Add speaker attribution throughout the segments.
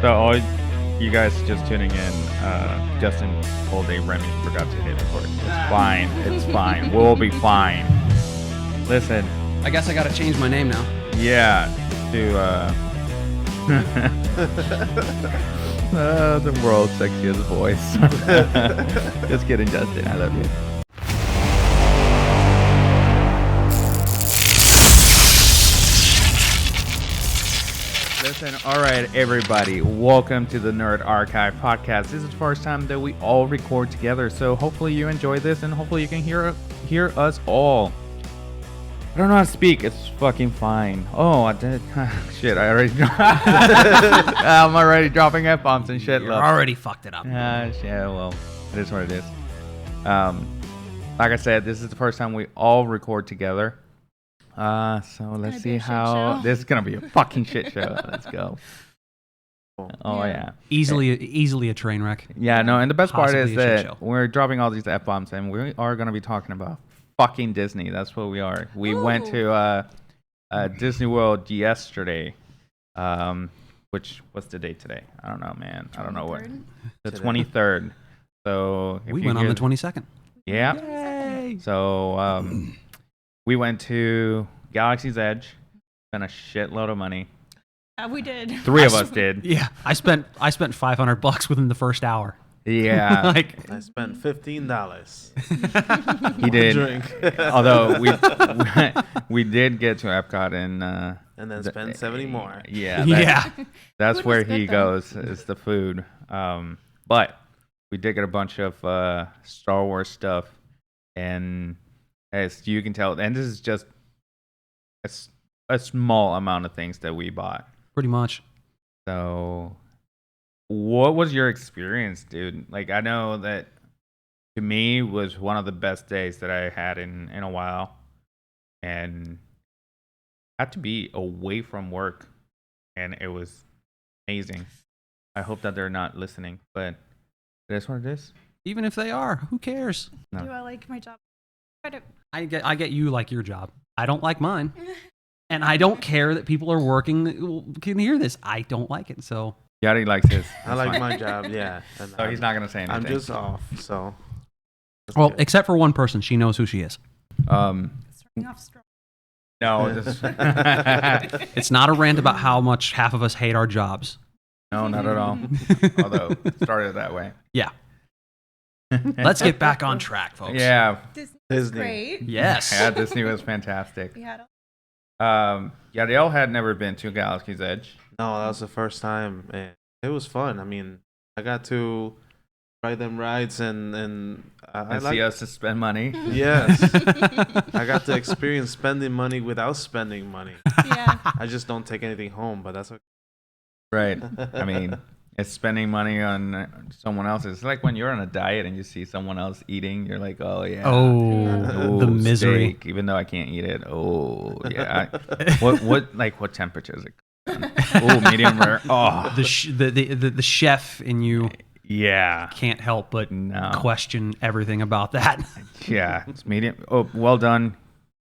Speaker 1: So all you guys just tuning in, Justin all day Remy forgot to hit record. It's fine. It's fine. We'll be fine. Listen.
Speaker 2: I guess I gotta change my name now.
Speaker 1: Yeah. To the world's sexiest voice. Just kidding, Justin. I love you. Listen, all right, everybody. Welcome to the Nerd Archive podcast. This is the first time that we all record together, so hopefully you enjoy this, and hopefully you can hear us all. I don't know how to speak. It's fucking fine. Oh, I did. Shit, I already. I'm already dropping F-bombs and shit.
Speaker 2: You already fucked it up.
Speaker 1: Yeah, well, it is what it is. Like I said, this is the first time we all record together. So let's see how this is gonna be a fucking shit show. Let's go. Oh yeah.
Speaker 2: Easily a train wreck.
Speaker 1: Yeah, no, and the best part is
Speaker 2: Possibly a shit
Speaker 1: that
Speaker 2: show.
Speaker 1: we're dropping all these F-bombs and we are gonna be talking about fucking Disney. That's what we are. We went to Disney World yesterday. Which what's the date today? I don't know, man. I don't know what. The 23rd. So
Speaker 2: We went on the 22nd.
Speaker 1: Yeah.
Speaker 2: Yay.
Speaker 1: So we went to Galaxy's Edge, spent a shitload of money.
Speaker 3: We did.
Speaker 1: Three of us did.
Speaker 2: Yeah, I spent $500 within the first hour.
Speaker 1: Yeah.
Speaker 2: Like
Speaker 4: I spent $15.
Speaker 1: He did.
Speaker 4: Drink.
Speaker 1: Although we did get to Epcot and
Speaker 4: And then spend 70 more.
Speaker 1: Yeah.
Speaker 2: yeah.
Speaker 1: That's
Speaker 3: Food
Speaker 1: where
Speaker 3: was good,
Speaker 1: he
Speaker 3: though.
Speaker 1: goes. Is the food. But we did get a bunch of Star Wars stuff, and as you can tell, and this is just a small amount of things that we bought.
Speaker 2: Pretty much.
Speaker 1: So, what was your experience, dude? Like, I know that to me was one of the best days that I had in a while, and had to be away from work, and it was amazing. I hope that they're not listening, but it is what it is.
Speaker 2: Even if they are, who cares?
Speaker 1: No.
Speaker 3: Do I like my job?
Speaker 2: I get you like your job. I don't like mine. And I don't care that people are working that can hear this. I don't like it. So
Speaker 1: Yadi likes his.
Speaker 4: I like my job, yeah. And
Speaker 1: So he's not gonna say anything.
Speaker 4: I'm just off, so. that's
Speaker 2: well,
Speaker 4: good.
Speaker 2: except for one person, she knows who she is.
Speaker 1: Um,
Speaker 3: Starting off strong.
Speaker 1: no, this,
Speaker 2: It's not a rant about how much half of us hate our jobs.
Speaker 1: no, not at all. Although it started that way.
Speaker 2: Yeah. Let's get back on track, folks.
Speaker 1: Yeah,
Speaker 3: Disney was
Speaker 4: Disney.
Speaker 3: great.
Speaker 2: Yes.
Speaker 1: yeah. Disney was fantastic.
Speaker 3: We had
Speaker 1: Yadiel had never been to Galaxy's Edge.
Speaker 4: No, that was the first time, and it was fun. I mean, I got to ride them rides, and I
Speaker 1: And
Speaker 4: like.
Speaker 1: see us to spend money.
Speaker 4: Yes, I got to experience spending money without spending money.
Speaker 3: yeah.
Speaker 4: I just don't take anything home, but that's okay.
Speaker 1: Right. I mean, it's spending money on someone else's. It's like when you're on a diet and you see someone else eating, you're like, oh yeah.
Speaker 2: Oh, the misery.
Speaker 1: Steak, even though I can't eat it. Oh yeah. What temperature is it? Oh, medium rare. Oh
Speaker 2: The chef in you
Speaker 1: yeah.
Speaker 2: can't help but
Speaker 1: No.
Speaker 2: question everything about that.
Speaker 1: Yeah. It's medium. Oh, well done.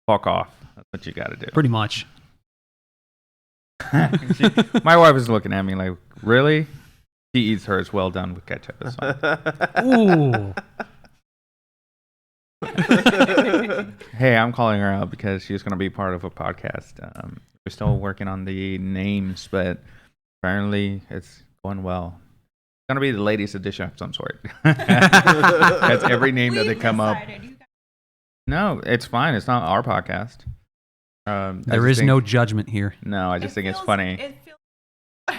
Speaker 1: Fuck off. That's what you got to do.
Speaker 2: Pretty much.
Speaker 1: My wife is looking at me like, really? She eats hers well done with ketchup. It's fine.
Speaker 2: Ooh.
Speaker 1: Hey, I'm calling her out because she's going to be part of a podcast. We're still working on the names, but apparently it's going well. It's going to be the ladies' edition of some sort. That's every name that they come up. No, it's fine. It's not our podcast.
Speaker 2: There is no judgment here.
Speaker 1: No, I just think it's funny.
Speaker 3: It feels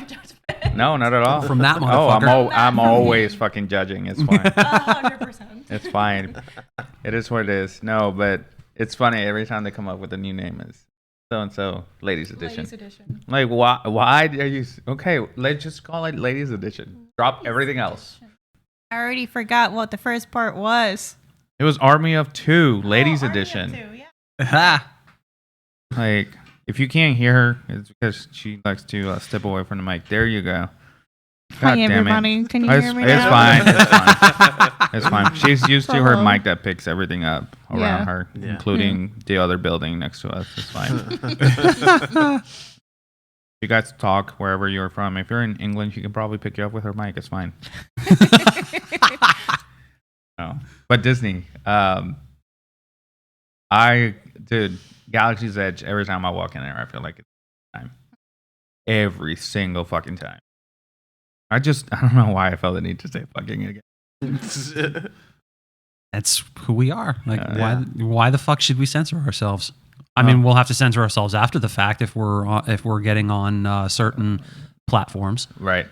Speaker 3: judgment.
Speaker 1: No, not at all.
Speaker 2: From that
Speaker 1: Oh,
Speaker 2: motherfucker.
Speaker 1: I'm always fucking judging. It's fine.
Speaker 3: 100%.
Speaker 1: It's fine. It is what it is. No, but it's funny every time they come up with a new name. Is so and so ladies edition.
Speaker 3: Ladies edition.
Speaker 1: Like why? Why are you? Okay, let's just call it ladies edition. Drop everything else.
Speaker 3: I already forgot what the first part was.
Speaker 1: It was Army of Two, ladies
Speaker 3: Oh, Army of
Speaker 1: edition.
Speaker 3: Two, yeah.
Speaker 2: Ha.
Speaker 1: Like if you can't hear her, it's because she likes to step away from the mic. There you go. God
Speaker 3: Hi
Speaker 1: damn it.
Speaker 3: everybody, can you
Speaker 1: It's,
Speaker 3: hear me
Speaker 1: it's
Speaker 3: now?
Speaker 1: fine. It's fine. It's fine. She's used to her
Speaker 3: Hello.
Speaker 1: mic that picks everything up around
Speaker 3: Yeah.
Speaker 1: her,
Speaker 4: Yeah.
Speaker 1: including the other building next to us. It's fine. You guys talk wherever you're from. If you're in England, she can probably pick you up with her mic. It's fine. No. But Disney, dude, Galaxy's Edge, every time I walk in there, I feel like it's time. Every single fucking time. I don't know why I felt the need to say fucking again.
Speaker 2: That's who we are. Like,
Speaker 1: Yeah.
Speaker 2: why the fuck should we censor ourselves? I mean, we'll have to censor ourselves after the fact if we're getting on certain platforms.
Speaker 1: Right.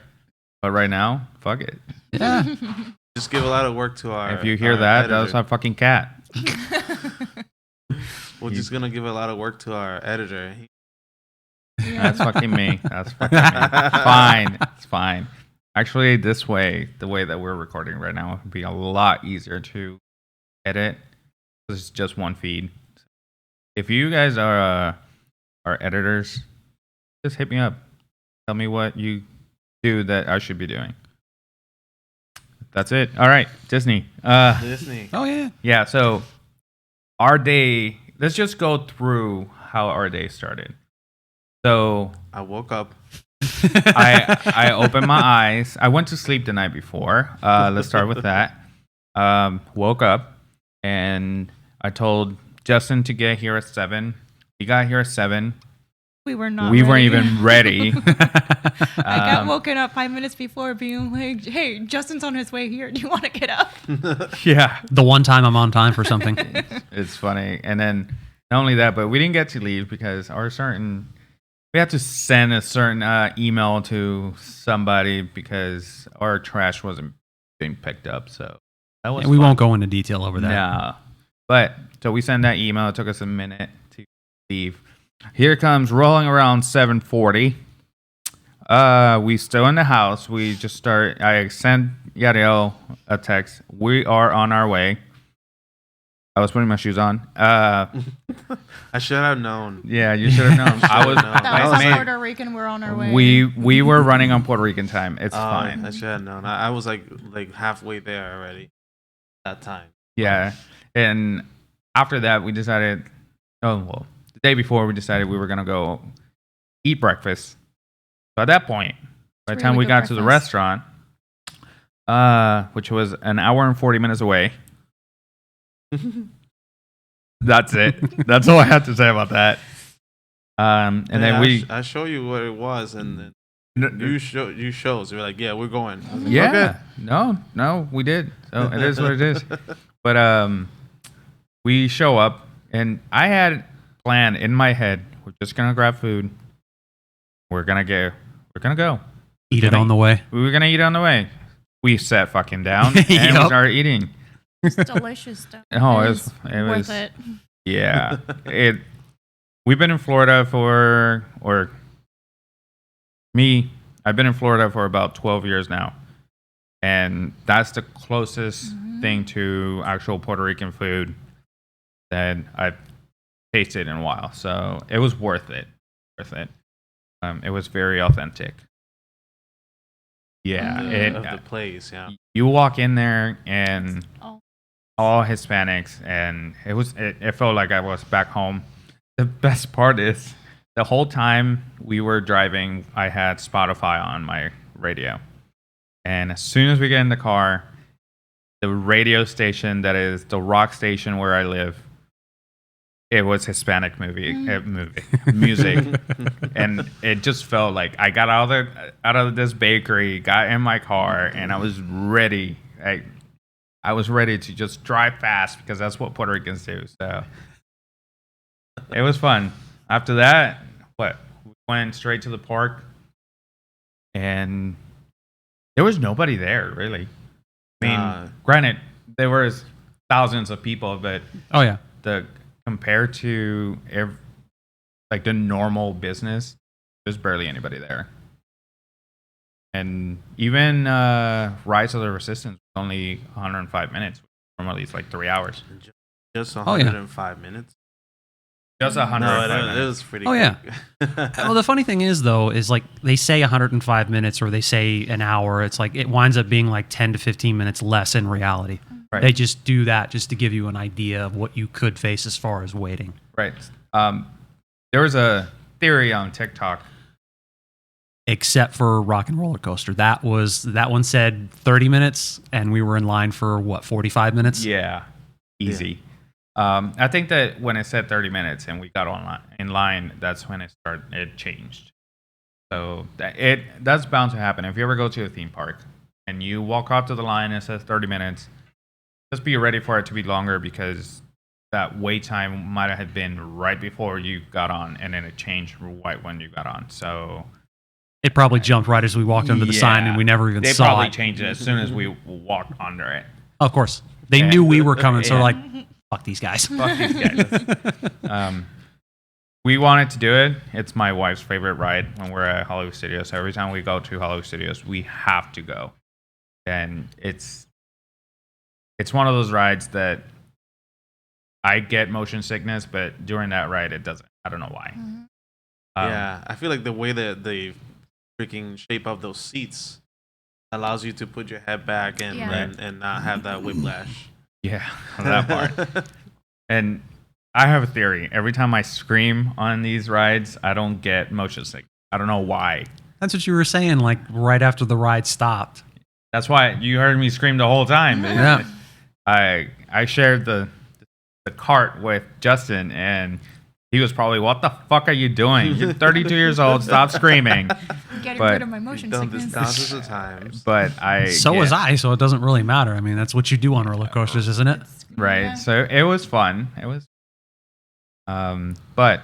Speaker 1: But right now, fuck it.
Speaker 2: Yeah.
Speaker 4: Just give a lot of work to our.
Speaker 1: If you hear
Speaker 4: our
Speaker 1: that,
Speaker 4: editor.
Speaker 1: that was our fucking cat.
Speaker 4: We're just gonna give a lot of work to our editor.
Speaker 1: That's fucking me. That's fucking me. It's fine. It's fine. Actually, the way that we're recording right now would be a lot easier to edit. It's just one feed. If you guys are editors, just hit me up. Tell me what you do that I should be doing. That's it. All right, Disney.
Speaker 4: Disney.
Speaker 2: Oh yeah.
Speaker 1: Yeah, so our day, let's just go through how our day started. So
Speaker 4: I woke up.
Speaker 1: I opened my eyes. I went to sleep the night before. Let's start with that. Woke up and I told Justin to get here at 7. He got here at 7.
Speaker 3: We were not.
Speaker 1: We weren't
Speaker 3: ready.
Speaker 1: even ready.
Speaker 3: I got woken up 5 minutes before, being like, "Hey, Justin's on his way here. Do you want to get up?"
Speaker 1: Yeah,
Speaker 2: The one time I'm on time for something.
Speaker 1: it's funny. And then not only that, but we didn't get to leave because we had to send a certain email to somebody because our trash wasn't being picked up. So that was
Speaker 2: we
Speaker 1: fun.
Speaker 2: won't go into detail over that.
Speaker 1: No. But so we sent that email. It took us a minute to leave. Here comes rolling around 7:40. We still in the house. We just start. I sent Yadi a text. We are on our way. I was putting my shoes on.
Speaker 4: I should have known.
Speaker 1: Yeah, you should have known. I was.
Speaker 4: known.
Speaker 3: That was
Speaker 1: man,
Speaker 3: Puerto Rican. We're on our way.
Speaker 1: we were running on Puerto Rican time. It's fine.
Speaker 4: I should have known. I was like halfway there already. That time.
Speaker 1: Yeah, and after that, we decided. Oh well, the day before, we decided we were gonna go eat breakfast. So at that point, by the
Speaker 3: It's
Speaker 1: time
Speaker 3: really
Speaker 1: we
Speaker 3: good
Speaker 1: got to the
Speaker 3: breakfast.
Speaker 1: restaurant, which was an hour and 40 minutes away. That's it. That's all I have to say about that. And then
Speaker 4: I show you what it was, and then you shows. You're like, yeah, we're going. I was like,
Speaker 1: yeah, no, we did. So it is what it is. But we show up, and I had planned in my head, we're just gonna grab food. We're gonna go.
Speaker 2: Eat it on the way.
Speaker 1: We were gonna eat on the way. We sat fucking down and we
Speaker 2: Yep.
Speaker 1: started eating.
Speaker 3: It's delicious stuff.
Speaker 1: Oh, it
Speaker 3: It's
Speaker 1: was
Speaker 3: worth it.
Speaker 1: yeah. We've been in Florida I've been in Florida for about 12 years now. And that's the closest thing to actual Puerto Rican food that I've tasted in a while. So it was worth it. It was very authentic. Yeah.
Speaker 4: of the place. Yeah.
Speaker 1: You walk in there and
Speaker 3: Oh.
Speaker 1: all Hispanics, and it felt like I was back home. The best part is the whole time we were driving, I had Spotify on my radio. And as soon as we get in the car, the radio station that is the rock station where I live, it was Hispanic music. And it just felt like I got out of this bakery, got in my car, and I was ready. I was ready to just drive fast because that's what Puerto Ricans do. So it was fun. After that, we went straight to the park, and there was nobody there really. I mean, granted, there was thousands of people, but
Speaker 2: Oh yeah.
Speaker 1: compared to the normal business, there's barely anybody there. And even Rise of the Resistance was only 105 minutes, normally it's like 3 hours.
Speaker 4: Just
Speaker 2: Oh, yeah.
Speaker 4: 105 minutes.
Speaker 1: Just
Speaker 4: No,
Speaker 1: 105
Speaker 4: it
Speaker 1: minutes.
Speaker 4: was pretty.
Speaker 2: Oh, yeah.
Speaker 4: quick.
Speaker 2: Well, the funny thing is, though, is like they say 105 minutes or they say an hour. It's like it winds up being like 10 to 15 minutes less in reality.
Speaker 1: Right.
Speaker 2: They just do that just to give you an idea of what you could face as far as waiting.
Speaker 1: Right. There was a theory on TikTok
Speaker 2: except for Rock and Roller Coaster. That one said 30 minutes, and we were in line for what, 45 minutes?
Speaker 1: Yeah, easy. I think that when it said 30 minutes and we got in line, that's when it changed. So that's bound to happen. If you ever go to a theme park and you walk up to the line and it says 30 minutes, just be ready for it to be longer because that wait time might have been right before you got on, and then it changed right when you got on. So
Speaker 2: it probably jumped right as we walked under the sign, and we never even saw it.
Speaker 1: They probably changed it as soon as we walked under it.
Speaker 2: Of course. They knew we were coming, so they're like, fuck these guys.
Speaker 1: Fuck these guys. We wanted to do it. It's my wife's favorite ride when we're at Hollywood Studios. So every time we go to Hollywood Studios, we have to go. And it's one of those rides that I get motion sickness, but during that ride, it doesn't. I don't know why.
Speaker 3: Mm-hmm.
Speaker 4: Yeah, I feel like the way that the freaking shape of those seats allows you to put your head back and not have that whiplash.
Speaker 1: Yeah, that part. And I have a theory. Every time I scream on these rides, I don't get motion sickness. I don't know why.
Speaker 2: That's what you were saying, like right after the ride stopped.
Speaker 1: That's why you heard me scream the whole time.
Speaker 2: Yeah.
Speaker 1: I shared the cart with Justin, and he was probably, "What the fuck are you doing? You're 32 years old. Stop screaming."
Speaker 3: Getting rid of my motion
Speaker 4: done
Speaker 3: sickness.
Speaker 4: this thousands of times.
Speaker 1: But
Speaker 2: was I, so it doesn't really matter. I mean, that's what you do on roller coasters, isn't it?
Speaker 1: Right.
Speaker 3: Yeah.
Speaker 1: So it was fun. It was. But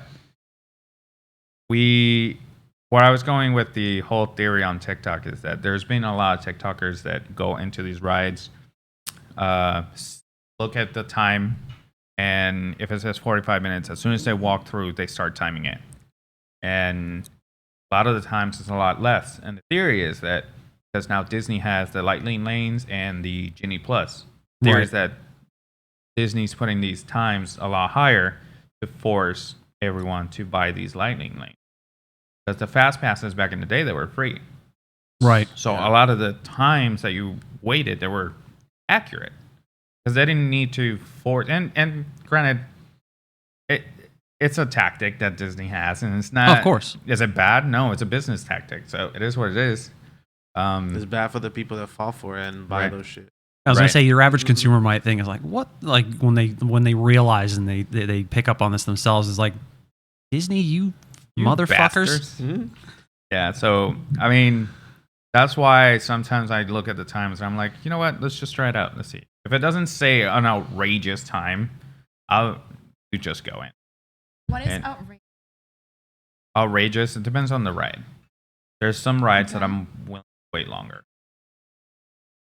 Speaker 1: where I was going with the whole theory on TikTok is that there's been a lot of TikTokers that go into these rides, look at the time, and if it says 45 minutes, as soon as they walk through, they start timing it. And a lot of the times it's a lot less. And the theory is that because now Disney has the Lightning lanes and the Genie Plus, theory is that Disney's putting these times a lot higher to force everyone to buy these Lightning lanes. Because the fast passes back in the day, they were free.
Speaker 2: Right.
Speaker 1: So a lot of the times that you waited, they were accurate. Because they didn't need to force... And granted, it's a tactic that Disney has, and it's not...
Speaker 2: Of course.
Speaker 1: Is it bad? No, it's a business tactic. So it is what it is.
Speaker 4: It's bad for the people that fall for it and buy those shit.
Speaker 2: I was gonna say your average consumer might think is like, what? Like when they realize and they pick up on this themselves is like, Disney, you motherfuckers.
Speaker 1: Mm-hmm. Yeah. So I mean, that's why sometimes I look at the times and I'm like, you know what? Let's just try it out. Let's see. If it doesn't say an outrageous time, you just go in.
Speaker 3: What is outrageous?
Speaker 1: Outrageous. It depends on the ride. There's some rides that I'm willing to wait longer.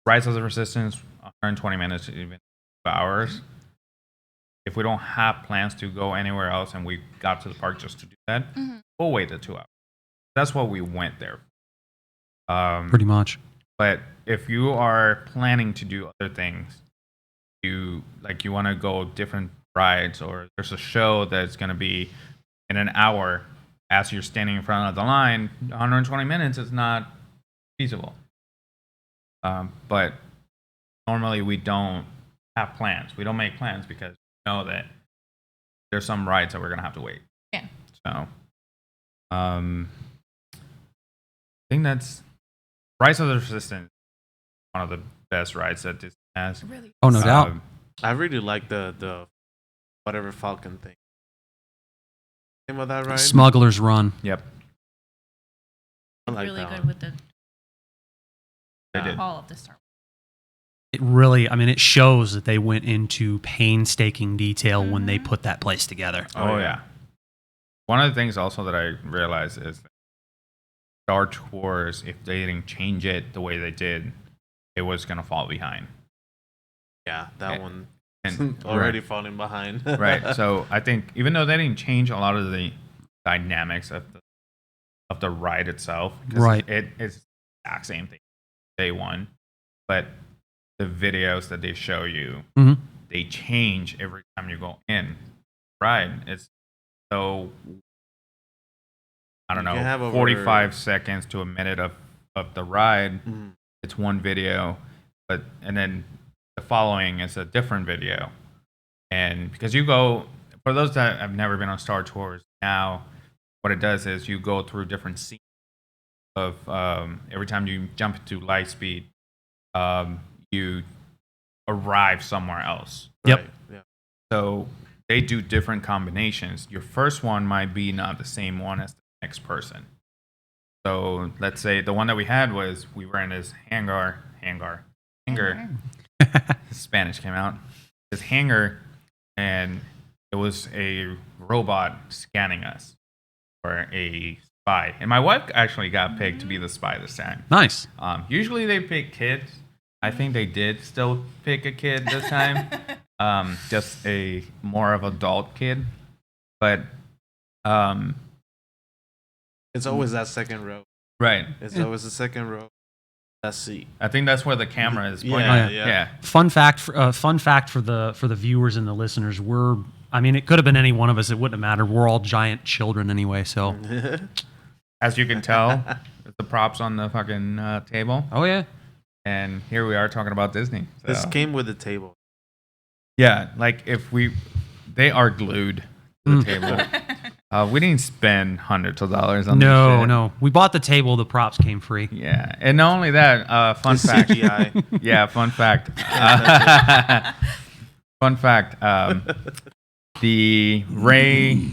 Speaker 1: Rise of the Resistance, 120 minutes, even 2 hours. If we don't have plans to go anywhere else and we got to the park just to do that, we'll wait the 2 hours. That's what we went there for.
Speaker 2: Pretty much.
Speaker 1: But if you are planning to do other things, you want to go different rides, or there's a show that's going to be in an hour as you're standing in front of the line, 120 minutes is not feasible. But normally we don't have plans. We don't make plans because we know that there's some rides that we're gonna have to wait.
Speaker 3: Yeah.
Speaker 1: So, I think that's Rise of the Resistance, one of the best rides that Disney has.
Speaker 3: Really?
Speaker 2: Oh, no doubt.
Speaker 4: I really like the whatever Falcon thing. Name of that ride?
Speaker 2: Smuggler's Run.
Speaker 1: Yep.
Speaker 4: I like
Speaker 3: really
Speaker 4: that
Speaker 3: good
Speaker 4: one.
Speaker 3: with the
Speaker 1: They did.
Speaker 3: all of the Star Wars.
Speaker 2: It really, I mean, it shows that they went into painstaking detail when they put that place together.
Speaker 1: Oh yeah. One of the things also that I realized is that Star Tours, if they didn't change it the way they did, it was gonna fall behind.
Speaker 4: Yeah, that one
Speaker 1: And
Speaker 4: already falling behind.
Speaker 1: Right. So I think even though they didn't change a lot of the dynamics of the ride itself, 'cause
Speaker 2: right,
Speaker 1: it's the exact same thing day one, but the videos that they show you, they change every time you go in. Ride. It's so I don't know, 45 seconds to a minute of the ride. It's one video, and then the following is a different video. And because you go, for those that have never been on Star Tours, now what it does is you go through different scenes of every time you jump into Lightspeed, you arrive somewhere else.
Speaker 2: Yep.
Speaker 4: Right, yeah.
Speaker 1: So they do different combinations. Your first one might be not the same one as the next person. So let's say the one that we had was we were in this hangar. Spanish came out. This hangar, and it was a robot scanning us for a spy. And my wife actually got picked to be the spy this time.
Speaker 2: Nice.
Speaker 1: Usually they pick kids. I think they did still pick a kid this time. Just a more of adult kid. But
Speaker 4: It's always that second row.
Speaker 1: right.
Speaker 4: It's always the second row. That seat.
Speaker 1: I think that's where the camera is pointing.
Speaker 4: Yeah.
Speaker 2: Fun fact for the viewers and the listeners. It could have been any one of us. It wouldn't have mattered. We're all giant children anyway. So,
Speaker 1: As you can tell, the props on the fucking table.
Speaker 2: oh yeah,
Speaker 1: And here we are talking about Disney.
Speaker 4: This
Speaker 1: So,
Speaker 4: came with the table.
Speaker 1: yeah, like they are glued to the table. We didn't spend hundreds of dollars on this shit.
Speaker 2: no. We bought the table. The props came free.
Speaker 1: Yeah, and not only that, fun
Speaker 4: The
Speaker 1: fact.
Speaker 4: CGI.
Speaker 1: Yeah, fun fact. Fun fact. The Ray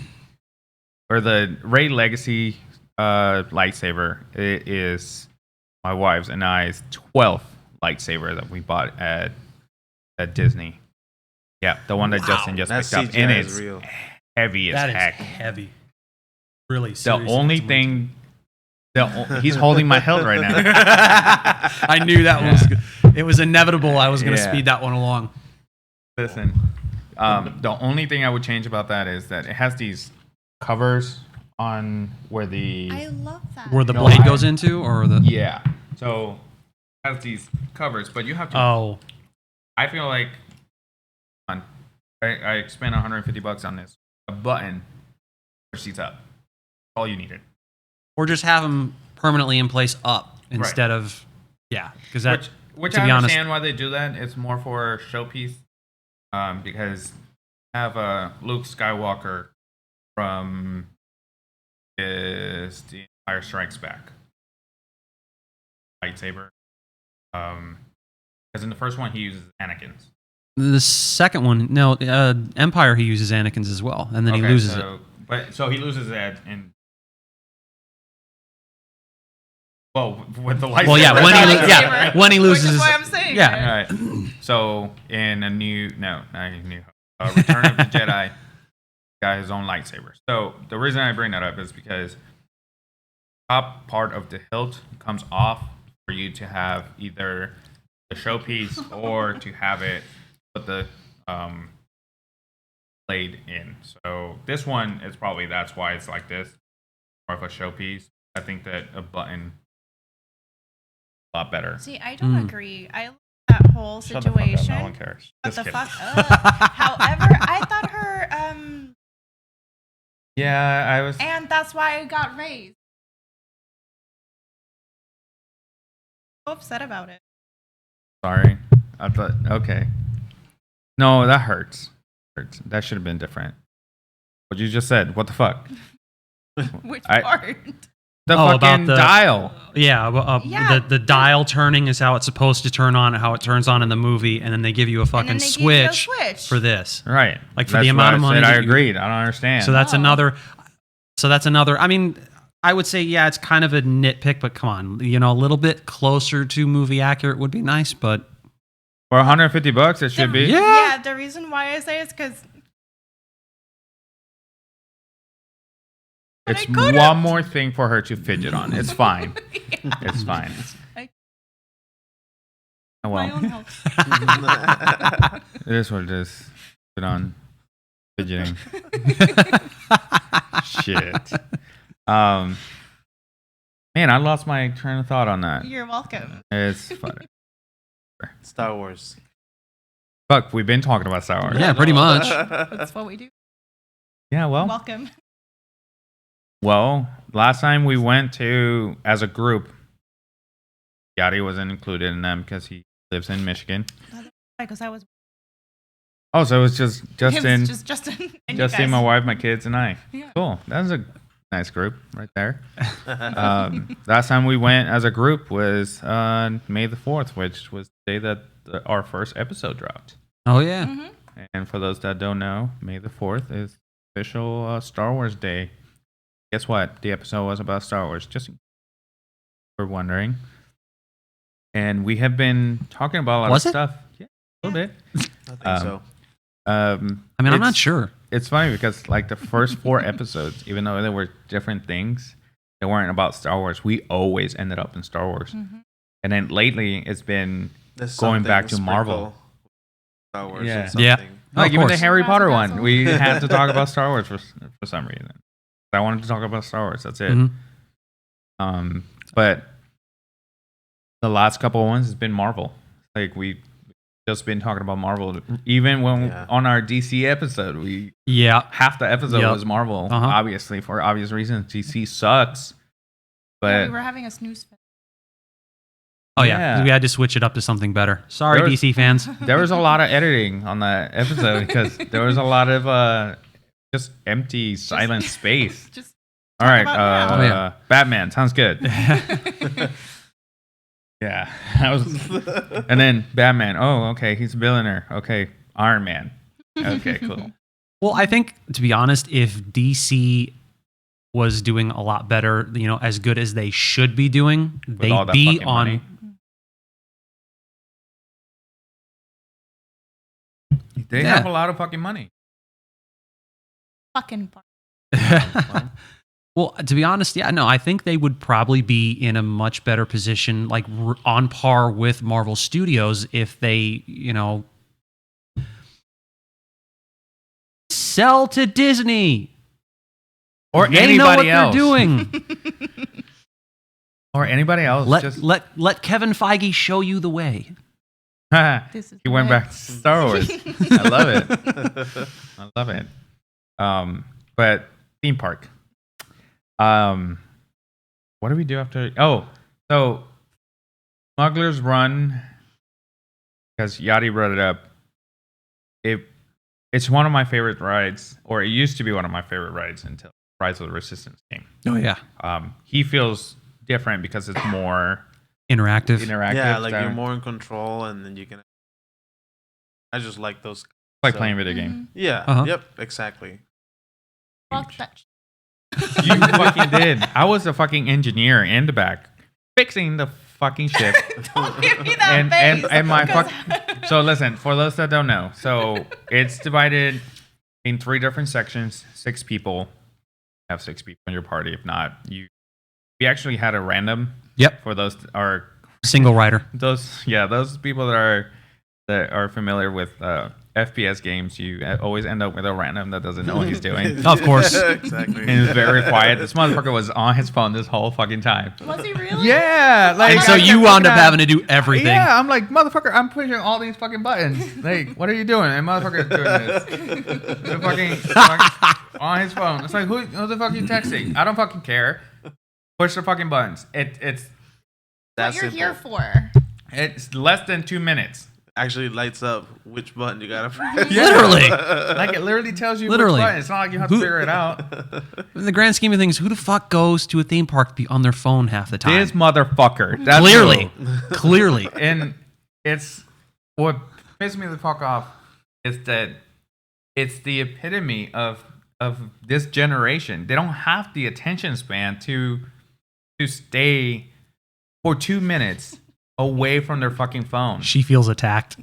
Speaker 1: Legacy lightsaber, it is my wife's and I's 12th lightsaber that we bought at Disney. Yeah, the one that Justin just
Speaker 4: That
Speaker 1: picked up,
Speaker 4: CGI
Speaker 1: and
Speaker 4: is
Speaker 1: it's
Speaker 4: real.
Speaker 1: heavy as
Speaker 2: That is
Speaker 1: heck.
Speaker 2: heavy. Really.
Speaker 1: The
Speaker 2: seriously,
Speaker 1: only
Speaker 2: it's way
Speaker 1: thing, he's holding my hilt right now.
Speaker 2: I knew that it was inevitable. I was going to
Speaker 1: Yeah.
Speaker 2: speed that one along.
Speaker 1: Listen, the only thing I would change about that is that it has these covers on where the
Speaker 3: I love that.
Speaker 2: Where the
Speaker 1: No,
Speaker 2: blade
Speaker 1: I-
Speaker 2: goes into, or the
Speaker 1: yeah. So it has these covers, but you have to.
Speaker 2: oh,
Speaker 1: I feel like I spent $150 on this. A button push these up. All you needed.
Speaker 2: or just have them permanently in place up instead of because that
Speaker 1: Which
Speaker 2: to
Speaker 1: I
Speaker 2: be honest-
Speaker 1: understand why they do that. It's more for showpiece. Because I have a Luke Skywalker from The Empire Strikes Back lightsaber. Because in the first one he uses Anakin's.
Speaker 2: the second one. No, Empire he uses Anakin's as well, and then he loses it.
Speaker 1: So he loses that in. Well, with the lightsaber.
Speaker 2: Well, yeah,
Speaker 3: Lightsaber.
Speaker 2: when he loses,
Speaker 3: Which is
Speaker 2: his-
Speaker 3: why I'm saying.
Speaker 2: yeah.
Speaker 3: it.
Speaker 1: All right. So in Return of the Jedi, got his own lightsaber. So the reason I bring that up is because top part of the hilt comes off for you to have either the showpiece or to have it put the blade in. So this one is probably that's why it's like this, more of a showpiece. I think that a button a lot better.
Speaker 3: See, I don't agree. I love that whole
Speaker 1: Shut the fuck up,
Speaker 3: situation.
Speaker 1: no one cares.
Speaker 3: What
Speaker 1: Just
Speaker 3: the
Speaker 1: kidding.
Speaker 3: fuck? However, I thought her
Speaker 1: Yeah, I was.
Speaker 3: and that's why I got raised. So upset about it.
Speaker 1: Sorry. I thought, okay. No, that hurts. That should have been different. What you just said. What the fuck?
Speaker 3: Which
Speaker 1: I-
Speaker 3: part?
Speaker 1: The
Speaker 2: Oh,
Speaker 1: fucking
Speaker 2: about the-
Speaker 1: dial.
Speaker 2: Yeah,
Speaker 3: Yeah.
Speaker 2: the dial turning is how it's supposed to turn on, how it turns on in the movie, and then they give you a
Speaker 3: And
Speaker 2: fucking
Speaker 3: then they give you a
Speaker 2: switch
Speaker 3: switch.
Speaker 2: for this.
Speaker 1: Right.
Speaker 2: Like, for
Speaker 1: That's
Speaker 2: the amount
Speaker 1: why
Speaker 2: of
Speaker 1: I
Speaker 2: money
Speaker 1: said I
Speaker 2: that you-
Speaker 1: agreed. I don't understand.
Speaker 2: So that's
Speaker 3: Oh.
Speaker 2: another. I mean, I would say it's kind of a nitpick, but come on, a little bit closer to movie accurate would be nice, but
Speaker 1: For $150, it should be.
Speaker 2: Yeah.
Speaker 3: The reason why I say it's because
Speaker 1: It's
Speaker 3: I could've.
Speaker 1: one more thing for her to fidget on. It's fine. It's fine. Oh,
Speaker 3: my
Speaker 1: well,
Speaker 3: own health.
Speaker 1: it is what it is. Sit on fidgeting. Shit. Man, I lost my train of thought on that.
Speaker 3: You're welcome.
Speaker 1: It's funny.
Speaker 4: Star Wars.
Speaker 1: Fuck, we've been talking about Star Wars.
Speaker 2: Yeah, pretty much.
Speaker 3: That's what we do.
Speaker 1: Yeah, well.
Speaker 3: Welcome.
Speaker 1: Well, last time we went to, as a group, Yadi wasn't included in them because he lives in Michigan.
Speaker 3: Because I was.
Speaker 1: Oh, so it was just
Speaker 3: It
Speaker 1: Justin,
Speaker 3: was just Justin. And you
Speaker 1: Justin,
Speaker 3: guys.
Speaker 1: my wife, my kids, and I.
Speaker 3: Yeah.
Speaker 1: Cool. That was a Nice group right there. Last time we went as a group was on May the 4th, which was the day that our first episode dropped.
Speaker 2: Oh, yeah.
Speaker 3: Mhm.
Speaker 1: And for those that don't know, May the 4th is official Star Wars Day. Guess what? The episode was about Star Wars, just for wondering. And we have been talking about a lot
Speaker 2: Was
Speaker 1: of
Speaker 2: it?
Speaker 1: stuff. Yeah, a little bit.
Speaker 4: I think so.
Speaker 2: I mean, I'm not sure.
Speaker 1: It's funny because like the first 4 episodes, even though they were different things, they weren't about Star Wars. We always ended up in Star Wars.
Speaker 3: Mhm.
Speaker 1: And then lately it's been
Speaker 4: There's
Speaker 1: going
Speaker 4: something
Speaker 1: back to
Speaker 4: sprinkle
Speaker 1: Marvel.
Speaker 4: Star Wars.
Speaker 1: Yeah.
Speaker 4: Or
Speaker 2: Yeah.
Speaker 4: something.
Speaker 1: Like
Speaker 2: of
Speaker 1: even the
Speaker 2: course.
Speaker 1: Harry Potter
Speaker 3: Razzle
Speaker 1: one,
Speaker 3: dazzle.
Speaker 1: we had to talk about Star Wars for some reason. I wanted to talk about Star Wars. That's it.
Speaker 2: Mhm.
Speaker 1: But the last couple of ones has been Marvel. Like we just been talking about Marvel. Even when on our DC episode, half the episode was Marvel. Obviously, for obvious reasons, DC sucks. But
Speaker 3: we were having a snooze fest.
Speaker 2: Oh, yeah. We had to switch it up to something better. Sorry, DC fans.
Speaker 1: There was a lot of editing on that episode because there was a lot of just empty, silent space.
Speaker 3: Just
Speaker 1: all right,
Speaker 3: about
Speaker 1: Batman sounds good. Yeah, that was, and then Batman. Oh, okay, he's a billionaire. Okay, Iron Man. Okay, cool.
Speaker 2: Well, I think, to be honest, if DC was doing a lot better, as good as they should be doing, they'd be on.
Speaker 1: Money. They have a lot of fucking money.
Speaker 3: Fucking.
Speaker 2: Well, to be honest, I think they would probably be in a much better position, like on par with Marvel Studios, if they, sell to Disney
Speaker 1: or
Speaker 2: they
Speaker 1: anybody
Speaker 2: know what
Speaker 1: else.
Speaker 2: They're doing.
Speaker 1: Or anybody else.
Speaker 2: Let Kevin Feige show you the way.
Speaker 1: He went back to Star Wars. I love it. I love it. But theme park. What do we do after? Oh, so Smuggler's Run, because Yadi brought it up. It's one of my favorite rides, or it used to be one of my favorite rides until Rise of the Resistance came.
Speaker 2: Oh yeah.
Speaker 1: He feels different because it's more
Speaker 2: interactive.
Speaker 4: Yeah, like you're more in control, and then you can. I just like those.
Speaker 1: Like playing a video game.
Speaker 4: Yeah. Yep. Exactly.
Speaker 3: Fuck that.
Speaker 1: You fucking did. I was a fucking engineer in the back, fixing the fucking ship.
Speaker 3: Don't give me that face.
Speaker 1: And my fuck. So listen, for those that don't know, so it's divided in 3 different sections. 6 people. Have 6 people in your party. If not, we actually had a random.
Speaker 2: Yep.
Speaker 1: For those are
Speaker 2: single rider.
Speaker 1: Those people that are familiar with FPS games, you always end up with a random that doesn't know what he's doing.
Speaker 2: Of course.
Speaker 1: Exactly. And he's very quiet. This motherfucker was on his phone this whole fucking time.
Speaker 3: Was he really?
Speaker 1: Yeah.
Speaker 2: And so you wound up having to do everything.
Speaker 1: Yeah, I'm like, motherfucker, I'm pushing all these fucking buttons. Like, what are you doing? And motherfucker's doing this. The fucking on his phone. It's like, who the fuck are you texting? I don't fucking care. Push the fucking buttons. It's
Speaker 3: what you're here for.
Speaker 1: It's less than 2 minutes.
Speaker 4: Actually lights up which button you gotta press.
Speaker 1: Yeah.
Speaker 2: Literally.
Speaker 1: Like it literally tells you which button. It's not like you have to figure it out.
Speaker 2: In the grand scheme of things, who the fuck goes to a theme park to be on their phone half the time?
Speaker 1: This motherfucker. That's
Speaker 2: Clearly.
Speaker 1: And it's what pisses me the fuck off is that it's the epitome of this generation. They don't have the attention span to stay for 2 minutes away from their fucking phone.
Speaker 2: She feels attacked.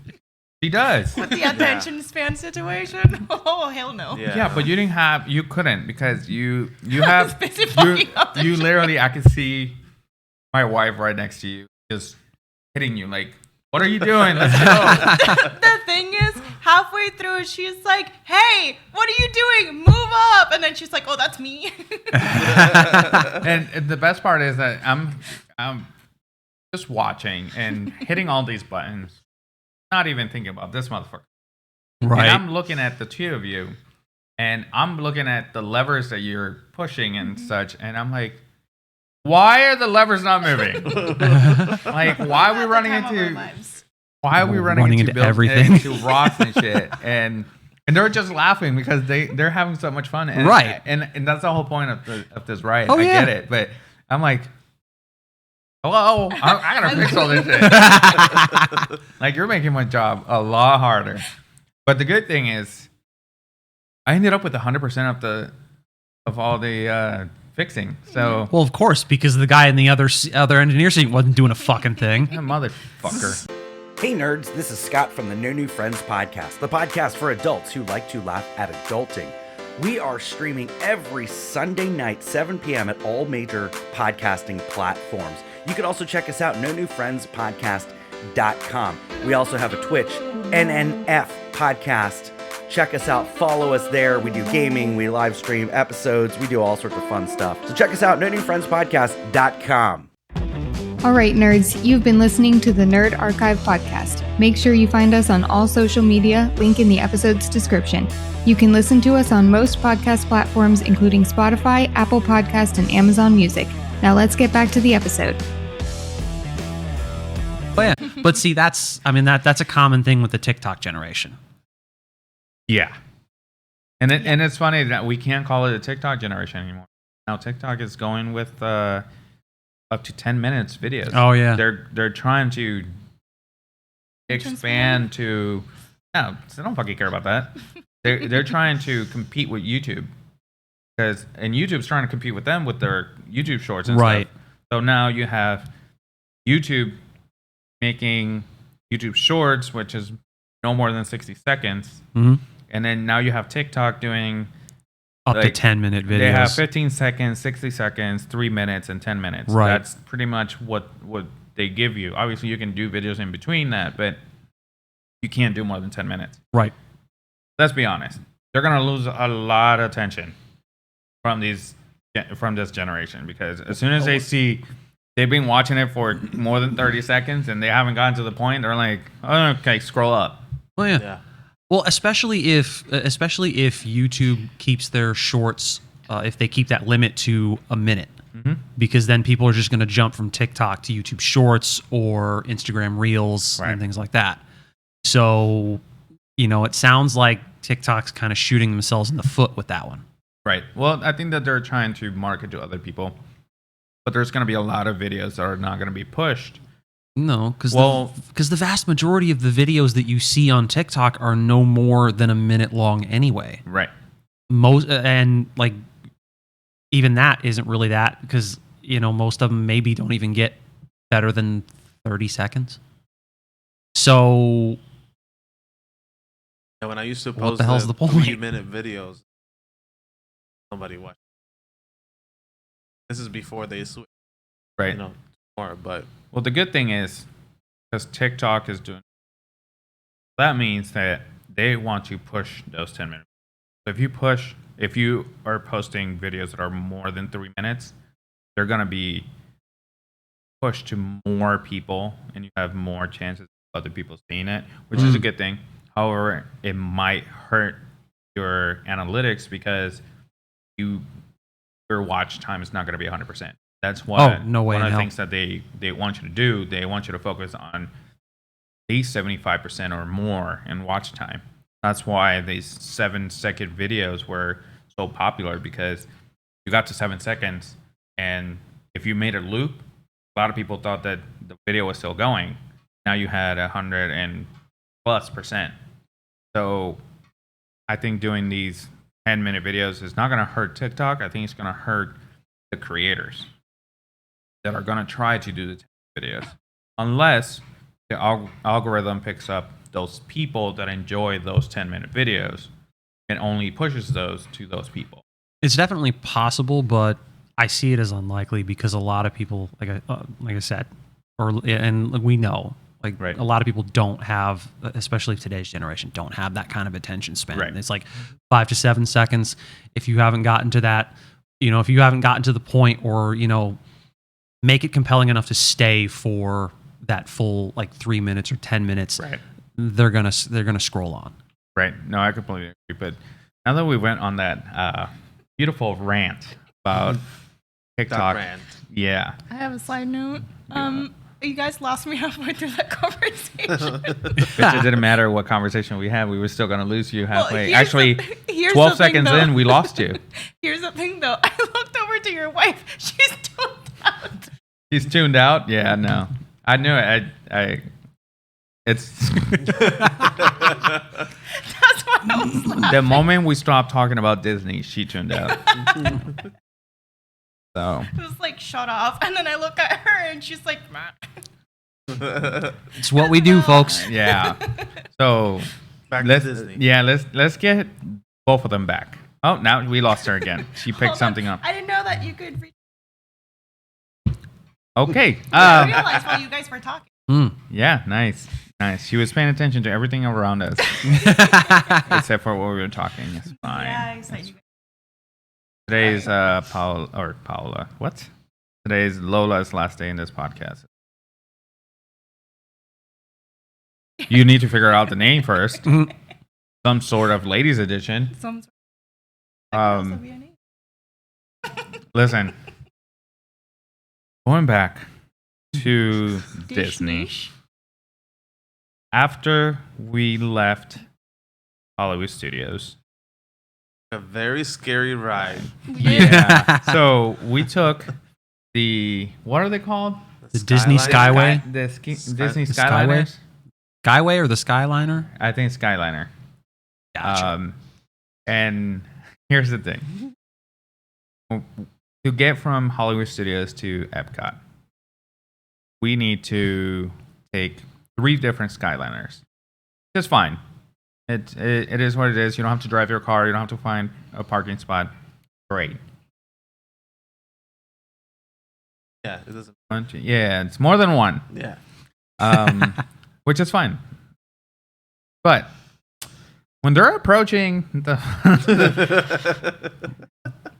Speaker 1: She does.
Speaker 3: With the attention span situation? Oh, hell no.
Speaker 1: Yeah, but you couldn't because you have
Speaker 3: busy fucking up
Speaker 1: you literally, I could see my wife right next to you just hitting you like, what are you doing? Let's go.
Speaker 3: The thing is, halfway through, she's like, hey, what are you doing? Move up. And then she's like, oh, that's me.
Speaker 1: And the best part is that I'm just watching and hitting all these buttons, not even thinking about this motherfucker.
Speaker 2: Right.
Speaker 1: And I'm looking at the two of you, and I'm looking at the levers that you're pushing and such, and I'm like, why are the levers not moving? Like, why are we running into
Speaker 2: everything?
Speaker 1: Into rocks and shit? And And they're just laughing because they're having so much fun. And,
Speaker 2: Right.
Speaker 1: And that's the whole point of this ride.
Speaker 2: Oh,
Speaker 1: I
Speaker 2: yeah.
Speaker 1: get it. But I'm like, hello, I gotta fix all this shit. Like, you're making my job a lot harder. But the good thing is, I ended up with 100% of all the fixing. So,
Speaker 2: Well, of course, because the guy in the other engineer seat wasn't doing a fucking thing.
Speaker 1: that motherfucker.
Speaker 5: Hey nerds, this is Scott from the No New Friends podcast, the podcast for adults who like to laugh at adulting. We are streaming every Sunday night, 7 p.m. at all major podcasting platforms. You can also check us out, nonewfriendspodcast.com. We also have a Twitch, NNF podcast. Check us out, follow us there. We do gaming, we live stream episodes, we do all sorts of fun stuff. So check us out, nonewfriendspodcast.com.
Speaker 6: All right, nerds, you've been listening to the Nerd Archive podcast. Make sure you find us on all social media, link in the episode's description. You can listen to us on most podcast platforms, including Spotify, Apple Podcast, and Amazon Music. Now let's get back to the episode.
Speaker 2: Oh, yeah. But see, that's a common thing with the TikTok generation.
Speaker 1: Yeah. And it's funny that we can't call it a TikTok generation anymore. Now TikTok is going with up to 10 minutes videos.
Speaker 2: Oh yeah.
Speaker 1: They're trying to expand to no, they don't fucking care about that. They're trying to compete with YouTube. And YouTube's trying to compete with them with their YouTube shorts and
Speaker 2: right.
Speaker 1: stuff. So now you have YouTube making YouTube shorts, which is no more than 60 seconds.
Speaker 2: Mm-hmm.
Speaker 1: And then now you have TikTok doing
Speaker 2: up to 10-minute videos.
Speaker 1: They have 15 seconds, 60 seconds, 3 minutes, and 10 minutes.
Speaker 2: Right.
Speaker 1: That's pretty much what they give you. Obviously, you can do videos in between that, but you can't do more than 10 minutes.
Speaker 2: Right.
Speaker 1: Let's be honest. They're going to lose a lot of attention from this generation because as soon as they see they've been watching it for more than 30 seconds and they haven't gotten to the point, they're like, oh, okay, scroll up.
Speaker 2: Oh yeah. Well, especially if YouTube keeps their shorts, if they keep that limit to a minute, because then people are just going to jump from TikTok to YouTube Shorts or Instagram Reels and things like that. So, it sounds like TikTok's kind of shooting themselves in the foot with that one.
Speaker 1: Right. Well, I think that they're trying to market to other people, but there's going to be a lot of videos that are not going to be pushed.
Speaker 2: No, because the vast majority of the videos that you see on TikTok are no more than a minute long anyway.
Speaker 1: Right.
Speaker 2: Most and like even that isn't really that because most of them maybe don't even get better than 30 seconds. So
Speaker 4: when I used to
Speaker 2: what
Speaker 4: post
Speaker 2: the hell's the point?
Speaker 4: 3-minute videos, somebody watched. This is before they switch.
Speaker 1: Right.
Speaker 4: More, but
Speaker 1: well, the good thing is because TikTok is doing that means that they want to push those 10 minutes. So if you are posting videos that are more than 3 minutes, they're going to be pushed to more people and you have more chances of other people seeing it, which is a good thing. However, it might hurt your analytics because your watch time is not going to be 100%. That's why one of the things that they want you to do, they want you to focus on at least 75% or more in watch time. That's why these 7-second videos were so popular because you got to 7 seconds and if you made a loop, a lot of people thought that the video was still going. Now you had 100+%. So I think doing these 10-minute videos is not going to hurt TikTok. I think it's going to hurt the creators that are going to try to do the videos unless the algorithm picks up those people that enjoy those 10-minute videos and only pushes those to those people.
Speaker 2: It's definitely possible, but I see it as unlikely because a lot of people, like I said, and we know, a lot of people don't have, especially today's generation, don't have that kind of attention span. Right. It's like 5 to 7 seconds. If you haven't gotten to that, if you haven't gotten to the point or, make it compelling enough to stay for that full 3 minutes or 10 minutes, they're gonna scroll on.
Speaker 1: Right. No, I completely agree. But now that we went on that beautiful rant about TikTok,
Speaker 4: rant.
Speaker 1: yeah.
Speaker 3: I have a side note. You guys lost me halfway through that conversation.
Speaker 1: It didn't matter what conversation we had. We were still going to lose you halfway.
Speaker 3: Well,
Speaker 1: Actually,
Speaker 3: here's
Speaker 1: 12
Speaker 3: the thing,
Speaker 1: seconds
Speaker 3: though.
Speaker 1: in, we lost you.
Speaker 3: Here's the thing, though. I looked over to your wife. She's tuned out.
Speaker 1: He's tuned out? Yeah, no. I knew it. It's
Speaker 3: That's why I was laughing.
Speaker 1: the moment we stopped talking about Disney, she tuned out. So
Speaker 3: It was like, shut off. And then I look at her and she's like, Matt.
Speaker 2: It's what we do, folks.
Speaker 1: yeah. So
Speaker 4: Back to
Speaker 1: let's
Speaker 4: Disney.
Speaker 1: let's get both of them back. Oh, now we lost her again. She picked
Speaker 3: Hold
Speaker 1: something
Speaker 3: on.
Speaker 1: up.
Speaker 3: I didn't know that you could read.
Speaker 1: Okay.
Speaker 3: I realized while you guys were talking.
Speaker 1: Yeah, nice. She was paying attention to everything around us, except for what we were talking. It's fine.
Speaker 3: Yeah, I said you.
Speaker 1: Today's Paola. What? Today's Lola's last day in this podcast. You need to figure out the name first. Some sort of ladies edition.
Speaker 3: Some.
Speaker 1: Listen. Going back to Disney. After we left Hollywood Studios.
Speaker 4: A very scary ride.
Speaker 1: Yeah. So we took what are they called?
Speaker 2: The Disney
Speaker 4: Skyline?
Speaker 2: Skyway?
Speaker 1: Disney
Speaker 2: the
Speaker 1: Skyliners?
Speaker 2: Skyway or the Skyliner?
Speaker 1: I think Skyliner.
Speaker 2: Gotcha.
Speaker 1: And here's the thing. To get from Hollywood Studios to Epcot, we need to take 3 different Skyliners. It's fine. It is what it is. You don't have to drive your car. You don't have to find a parking spot. Great.
Speaker 4: Yeah, it doesn't.
Speaker 1: Yeah, it's more than one.
Speaker 4: Yeah.
Speaker 1: Which is fine. But when they're approaching the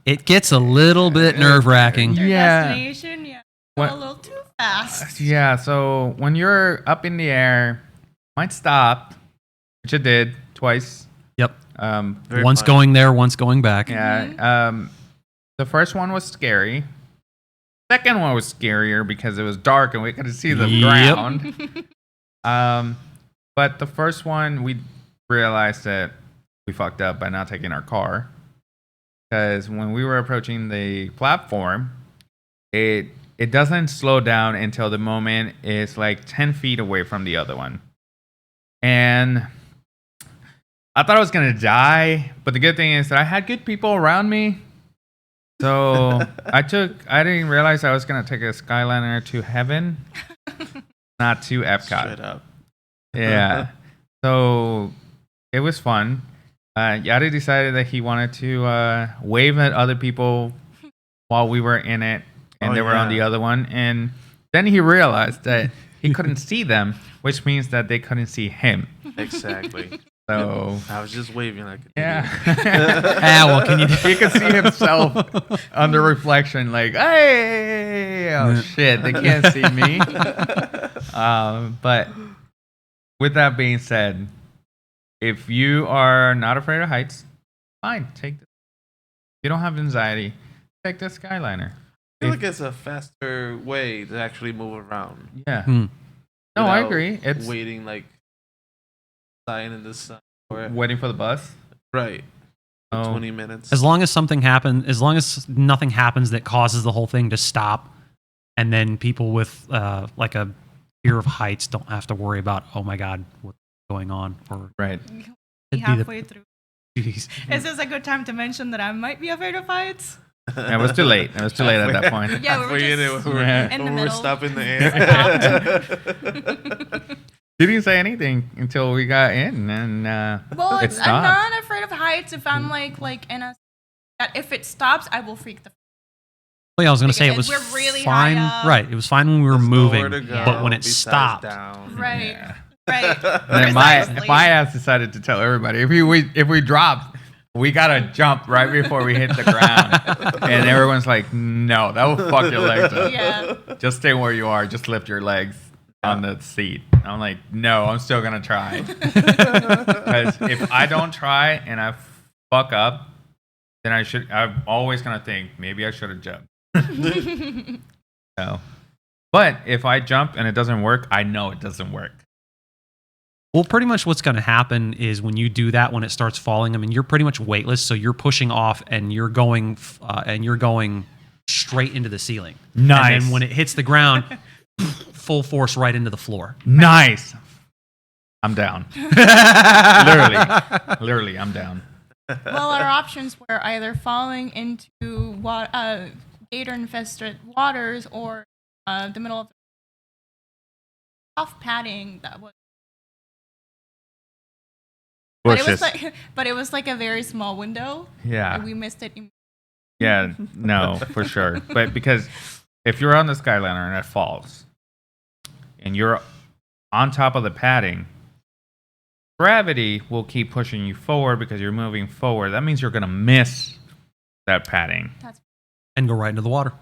Speaker 2: It gets a little bit nerve-wracking.
Speaker 3: Your
Speaker 1: Yeah.
Speaker 3: destination, yeah.
Speaker 1: What-
Speaker 3: A little too fast.
Speaker 1: Yeah, so when you're up in the air, might stop, which it did twice.
Speaker 2: Yep.
Speaker 4: Very
Speaker 2: Once
Speaker 4: fun.
Speaker 2: going there, once going back.
Speaker 1: Yeah. The first one was scary. Second one was scarier because it was dark and we couldn't see the
Speaker 2: Yep.
Speaker 1: ground. But the first one, we realized that we fucked up by not taking our car. Because when we were approaching the platform, it doesn't slow down until the moment it's like 10 feet away from the other one. And I thought I was going to die, but the good thing is that I had good people around me. So I didn't realize I was going to take a Skyliner to heaven, not to Epcot.
Speaker 4: Straight up.
Speaker 1: Yeah. So it was fun. Yadi decided that he wanted to wave at other people while we were in it, and they were on the other one. And then he realized that he couldn't see them, which means that they couldn't see him.
Speaker 4: Exactly.
Speaker 1: So
Speaker 4: I was just waving like an
Speaker 1: yeah.
Speaker 2: Well, can you?
Speaker 1: He could see himself under reflection, like, hey, oh shit, they can't see me. But with that being said, if you are not afraid of heights, fine, take this. If you don't have anxiety, take the Skyliner.
Speaker 4: I feel like it's a faster way to actually move around.
Speaker 1: Yeah.
Speaker 2: Hmm.
Speaker 1: No, I
Speaker 4: without
Speaker 1: agree. It's
Speaker 4: waiting like dying in the sun or
Speaker 1: waiting for the bus.
Speaker 4: right.
Speaker 1: Oh.
Speaker 4: 20 minutes.
Speaker 2: As long as something happens, as long as nothing happens that causes the whole thing to stop, and then people with like a fear of heights don't have to worry about, oh my god, what's going on? Or
Speaker 1: Right.
Speaker 3: Halfway through.
Speaker 2: Jeez.
Speaker 3: Is this a good time to mention that I might be afraid of heights?
Speaker 1: It was too late. It was too late at that point.
Speaker 3: Yeah, we were
Speaker 4: Halfway in
Speaker 3: just
Speaker 4: it, we were,
Speaker 1: Yeah.
Speaker 3: in the
Speaker 4: we were
Speaker 3: middle.
Speaker 4: stopping the air.
Speaker 1: He didn't say anything until we got in, and
Speaker 3: Well,
Speaker 1: it
Speaker 3: I'm
Speaker 1: stopped.
Speaker 3: not afraid of heights if I'm like in a. That if it stops, I will freak the.
Speaker 2: Well, yeah, I was going to say it
Speaker 3: Because
Speaker 2: was
Speaker 3: we're really
Speaker 2: fine.
Speaker 3: high up.
Speaker 2: Right, it was fine when we were
Speaker 4: There's
Speaker 2: moving,
Speaker 4: nowhere to go
Speaker 2: but when it
Speaker 4: besides
Speaker 2: stopped,
Speaker 4: down.
Speaker 3: Right.
Speaker 1: Yeah.
Speaker 3: Right.
Speaker 1: And then
Speaker 3: Precisely.
Speaker 1: my ass decided to tell everybody if we drop, we gotta jump right before we hit the ground. And everyone's like, "No, that will fuck your legs up.
Speaker 3: Yeah.
Speaker 1: Just stay where you are. Just lift your legs on the seat." I'm like, "No, I'm still gonna try." Because if I don't try and I fuck up, then I'm always gonna think maybe I should have jumped. So, But if I jump and it doesn't work, I know it doesn't work.
Speaker 2: Well, pretty much what's going to happen is when you do that, when it starts falling, I mean, you're pretty much weightless, so you're pushing off and you're going straight into the ceiling.
Speaker 1: Nice.
Speaker 2: And then when it hits the ground, full force right into the floor.
Speaker 1: Nice. I'm down. Literally, I'm down.
Speaker 3: Well, our options were either falling into gator-infested waters or the middle of the soft padding that was. But it was like a very small window.
Speaker 1: Yeah.
Speaker 3: And we missed it.
Speaker 1: Yeah, no, for sure. But because if you're on the Skyliner and it falls, and you're on top of the padding, gravity will keep pushing you forward because you're moving forward. That means you're going to miss that padding.
Speaker 2: And go right into the water.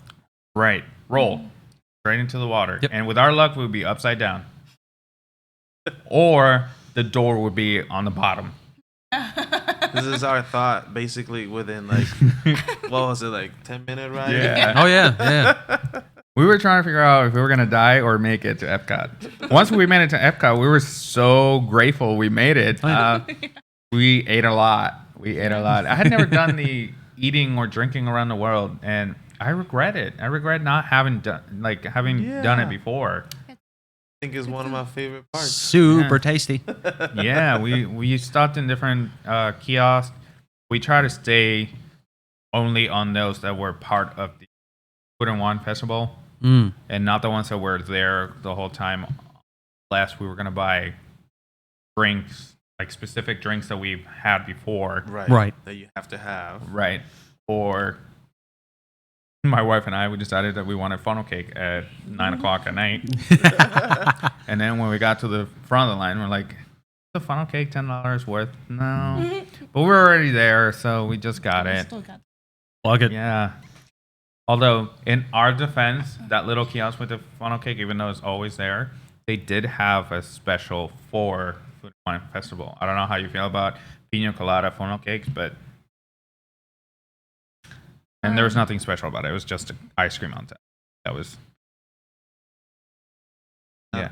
Speaker 1: Right. Roll. Straight into the water.
Speaker 2: Yep.
Speaker 1: And with our luck, we would be upside down. Or the door would be on the bottom.
Speaker 4: This is our thought, basically, within like, what was it, like 10-minute ride?
Speaker 1: Yeah.
Speaker 2: Oh, yeah.
Speaker 1: We were trying to figure out if we were going to die or make it to Epcot. Once we made it to Epcot, we were so grateful we made it. We ate a lot. I had never done the eating or drinking around the world, and I regret it. I regret not having done it before.
Speaker 4: I think is one of my favorite parts.
Speaker 2: Super tasty.
Speaker 1: Yeah, we stopped in different kiosks. We try to stay only on those that were part of the Food and Wine Festival, and not the ones that were there the whole time. Unless we were gonna buy drinks, like specific drinks that we've had before,
Speaker 2: Right.
Speaker 4: That you have to have,
Speaker 1: right? Or my wife and I, we decided that we wanted funnel cake at 9 o'clock at night. And then when we got to the front of the line, we're like, the funnel cake $10 worth? No. But we were already there, so we just got it.
Speaker 2: Plug it.
Speaker 1: Yeah. Although, in our defense, that little kiosk with the funnel cake, even though it's always there, they did have a special for Food and Wine Festival. I don't know how you feel about pina colada funnel cakes, but... And there was nothing special about it. It was just an ice cream on top. That was... Yeah.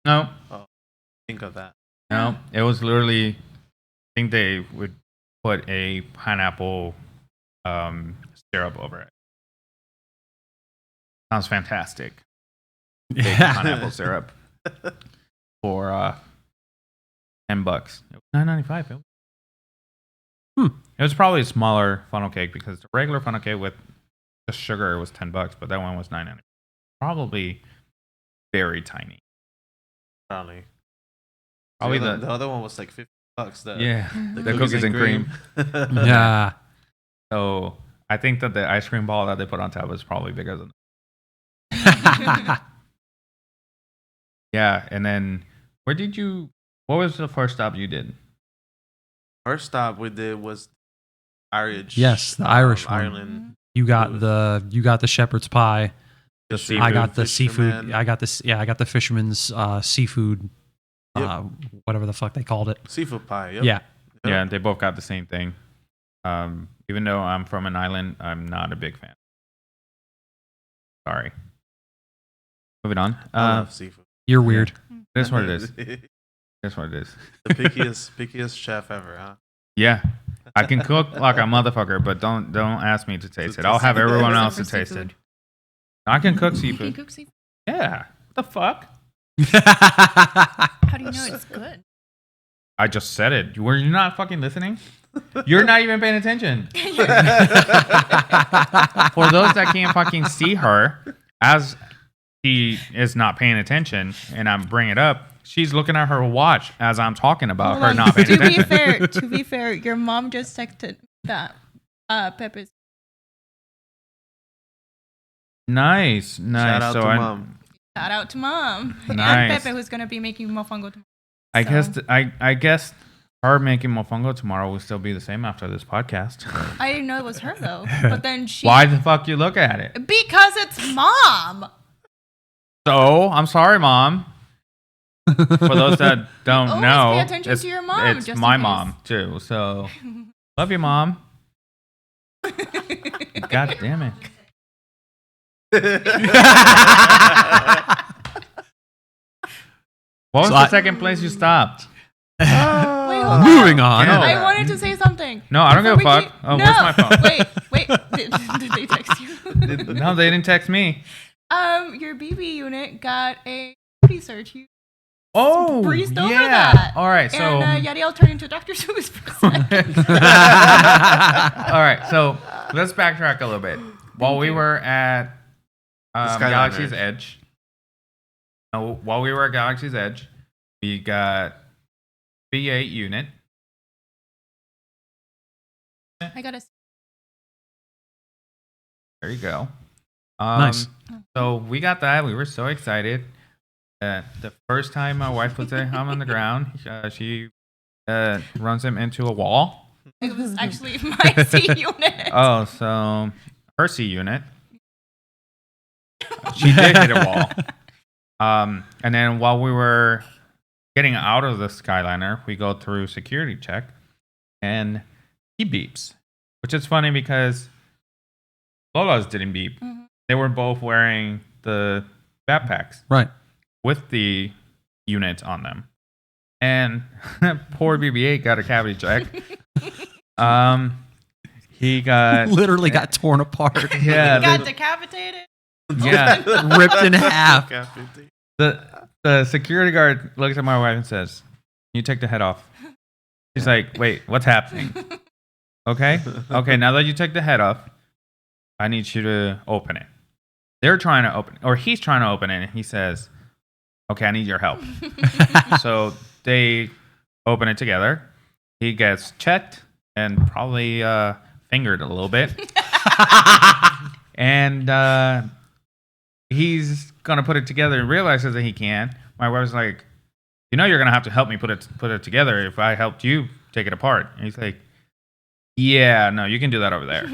Speaker 1: No.
Speaker 4: Oh, think of that.
Speaker 1: No. It was literally... I think they would put a pineapple syrup over it. Sounds fantastic. Big pineapple syrup for $10. It was $9.95. It was probably a smaller funnel cake because the regular funnel cake with just sugar was $10, but that one was $9.95. Probably very tiny.
Speaker 4: Probably
Speaker 1: The
Speaker 4: other one was like $50.
Speaker 1: The cookies and cream.
Speaker 2: Yeah.
Speaker 1: So I think that the ice cream ball that they put on top was probably bigger than. Yeah, and then what was the first stop you did?
Speaker 4: First stop we did was Irish.
Speaker 2: Yes, the Irish one.
Speaker 4: Ireland.
Speaker 2: You got the shepherd's pie.
Speaker 1: The seafood.
Speaker 2: I got the seafood.
Speaker 4: Fisherman.
Speaker 2: I got the fisherman's seafood.
Speaker 4: Yep.
Speaker 2: Whatever the fuck they called it.
Speaker 4: Seafood pie. Yep.
Speaker 2: Yeah.
Speaker 1: Yeah, they both got the same thing. Even though I'm from an island, I'm not a big fan. Sorry. Moving on.
Speaker 4: I love seafood.
Speaker 2: You're weird.
Speaker 1: That's what it is. That's what it is.
Speaker 4: The pickiest chef ever, huh?
Speaker 1: Yeah. I can cook like a motherfucker, but don't ask me to taste it. I'll have everyone else to taste it. I can cook
Speaker 3: You can
Speaker 1: seafood.
Speaker 3: cook seafood?
Speaker 1: Yeah. What the fuck?
Speaker 3: How do you know it's good?
Speaker 1: I just said it. Were you not fucking listening? You're not even paying attention. For those that can't fucking see her, as she is not paying attention, and I'm bringing it up, she's looking at her watch as I'm talking about her not paying attention.
Speaker 3: To be fair, your mom just texted that Pepe's.
Speaker 1: Nice.
Speaker 4: Shout out to mom.
Speaker 3: Shout out to mom.
Speaker 1: Nice.
Speaker 3: And Pepe, who's gonna be making mofongo tomorrow.
Speaker 1: I guess her making mofongo tomorrow will still be the same after this podcast.
Speaker 3: I didn't know it was her though. But then she.
Speaker 1: Why the fuck you look at it?
Speaker 3: Because it's mom.
Speaker 1: So I'm sorry, mom. For those that don't
Speaker 3: Always
Speaker 1: know,
Speaker 3: pay attention to your mom,
Speaker 1: it's
Speaker 3: just
Speaker 1: my
Speaker 3: in case.
Speaker 1: mom too. So love you, mom. God damn it. What was
Speaker 2: So
Speaker 1: the second place you stopped?
Speaker 3: Wait, hold on.
Speaker 2: Moving on.
Speaker 1: Canada.
Speaker 3: I wanted to say something.
Speaker 1: No, I don't give a
Speaker 3: Before we
Speaker 1: fuck.
Speaker 3: keep-
Speaker 1: Oh,
Speaker 3: no.
Speaker 1: where's my phone?
Speaker 3: Wait. Did they text you?
Speaker 1: No, they didn't text me.
Speaker 3: Your BB unit got a booty search. You
Speaker 1: Oh,
Speaker 3: breezed over
Speaker 1: yeah.
Speaker 3: that.
Speaker 1: All right, so
Speaker 3: And Yadi, I'll turn into Dr. Seuss for a second.
Speaker 1: all right, so let's backtrack a little bit. While we were at Galaxy's Edge, we got B8 unit.
Speaker 3: I got a.
Speaker 1: There you go.
Speaker 2: Nice.
Speaker 1: So we got that. We were so excited. The first time my wife puts him on the ground, she runs him into a wall.
Speaker 3: It was actually my C unit.
Speaker 1: Oh, so her C unit. She did hit a wall. And then while we were getting out of the Skyliner, we go through security check, and he beeps, which is funny because Lola's didn't beep.
Speaker 3: Mm-hmm.
Speaker 1: They were both wearing the backpacks
Speaker 2: Right.
Speaker 1: with the units on them, and poor BB-8 got a cavity check. He got
Speaker 2: Literally got torn apart.
Speaker 1: yeah,
Speaker 3: Got decapitated.
Speaker 1: yeah.
Speaker 2: Ripped in half.
Speaker 1: The security guard looks at my wife and says, "Can you take the head off?" She's like, "Wait, what's happening?" Okay, now that you took the head off, I need you to open it. They're trying to open, or he's trying to open it, and he says, "Okay, I need your help." So they open it together. He gets checked and probably fingered a little bit. And he's gonna put it together and realizes that he can't. My wife's like, you're gonna have to help me put it together if I helped you take it apart. And he's like, yeah, no, you can do that over there.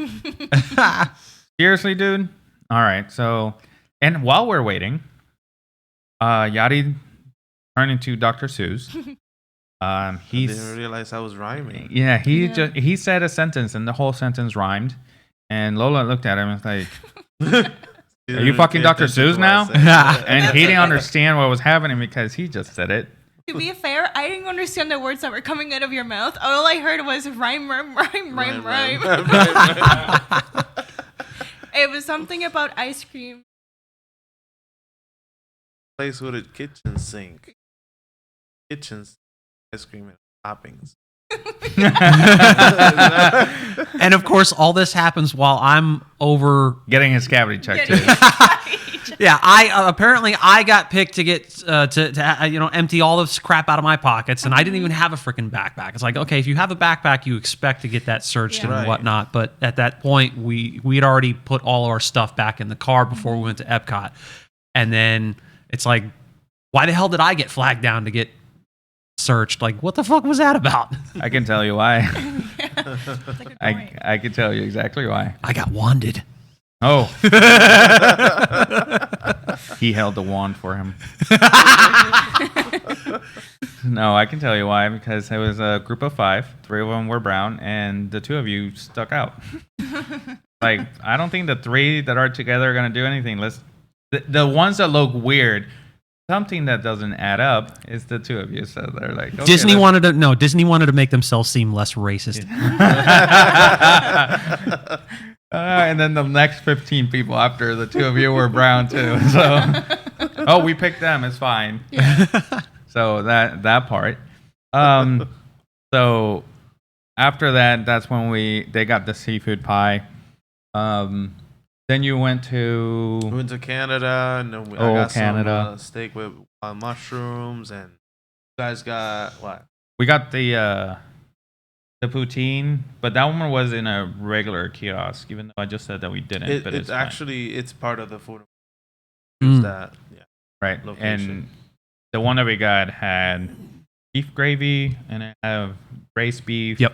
Speaker 1: Seriously, dude? All right. So, and while we're waiting, Yadi turned into Dr. Seuss.
Speaker 4: I
Speaker 1: He
Speaker 4: didn't realize I was rhyming.
Speaker 1: yeah, he said a sentence and the whole sentence rhymed. And Lola looked at him and was like, "Are you fucking Dr. Seuss now?" And he didn't understand what was happening because he just said it.
Speaker 3: To be fair, I didn't understand the words that were coming out of your mouth. All I heard was rhyme. It was something about ice cream.
Speaker 4: Place with a kitchen sink. Kitchens, ice cream and toppings.
Speaker 2: And of course, all this happens while I'm over.
Speaker 1: Getting his cavity checked too.
Speaker 2: Yeah, I got picked to get to empty all this crap out of my pockets, and I didn't even have a freaking backpack. It's like, okay, if you have a backpack, you expect to get that searched and
Speaker 4: Right.
Speaker 2: whatnot. But at that point, we had already put all of our stuff back in the car before we went to Epcot, and then it's like, why the hell did I get flagged down to get searched? Like, what the fuck was that about?
Speaker 1: I can tell you why.
Speaker 3: That's a good point.
Speaker 1: I can tell you exactly why.
Speaker 2: I got wanded.
Speaker 1: Oh. He held the wand for him. No, I can tell you why, because it was a group of 5. 3 of them were brown, and the 2 of you stuck out. Like, I don't think the 3 that are together are going to do anything. The ones that look weird, something that doesn't add up is the 2 of you. So they're like, okay,
Speaker 2: Disney wanted to make themselves seem less racist.
Speaker 1: And then the next 15 people after the 2 of you were brown too. So, we picked them. It's fine.
Speaker 3: Yeah.
Speaker 1: So that part. So after that, that's when they got the seafood pie. Then you went to.
Speaker 4: We went to Canada, and then I got
Speaker 1: Canada.
Speaker 4: some steak with mushrooms, and you guys got what?
Speaker 1: We got the poutine, but that one was in a regular kiosk. Even though I just said that we didn't, but it's fine.
Speaker 4: Actually it's part of the food.
Speaker 2: Mm.
Speaker 4: That
Speaker 1: Right.
Speaker 4: location.
Speaker 1: And the one that we got had beef gravy, and it had braised beef.
Speaker 2: Yep.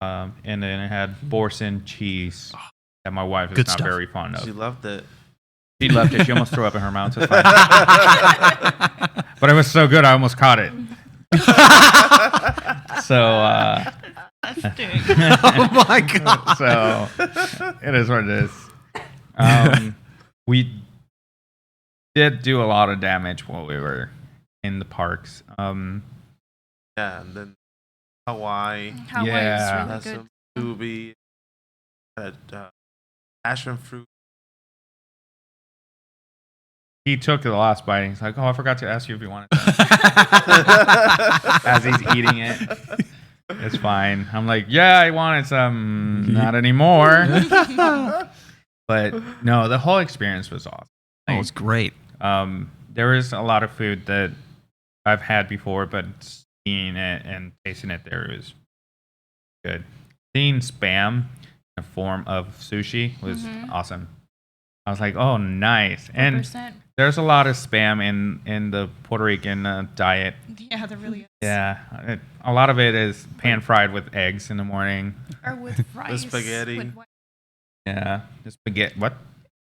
Speaker 1: And then it had Boursin cheese that my wife is
Speaker 2: Good
Speaker 1: not
Speaker 2: stuff.
Speaker 1: very fond of.
Speaker 4: She loved it.
Speaker 1: She left it. She almost threw up in her mouth. It's fine. But it was so good, I almost caught it. So,
Speaker 2: Oh my god!
Speaker 1: so it is what it is. We did do a lot of damage while we were in the parks.
Speaker 4: Yeah, and then Hawaii
Speaker 3: Hawaii
Speaker 1: Yeah.
Speaker 3: is
Speaker 4: has
Speaker 3: really good.
Speaker 4: some Tubi, had passion fruit.
Speaker 1: He took the last bite. He's like, "Oh, I forgot to ask you if you wanted some." As he's eating it. It's fine. I'm like, "Yeah, I wanted some. Not anymore." But no, the whole experience was awesome.
Speaker 2: Oh, it's great.
Speaker 1: There was a lot of food that I've had before, but seeing it and tasting it there was good. Seeing spam in a form of sushi was awesome. I was like, "Oh, nice!" And
Speaker 3: 100%.
Speaker 1: there's a lot of spam in the Puerto Rican diet.
Speaker 3: Yeah, there really is.
Speaker 1: Yeah, a lot of it is pan fried with eggs in the morning.
Speaker 3: Or with rice.
Speaker 4: spaghetti.
Speaker 3: With what?
Speaker 1: Yeah, the spaghetti. What?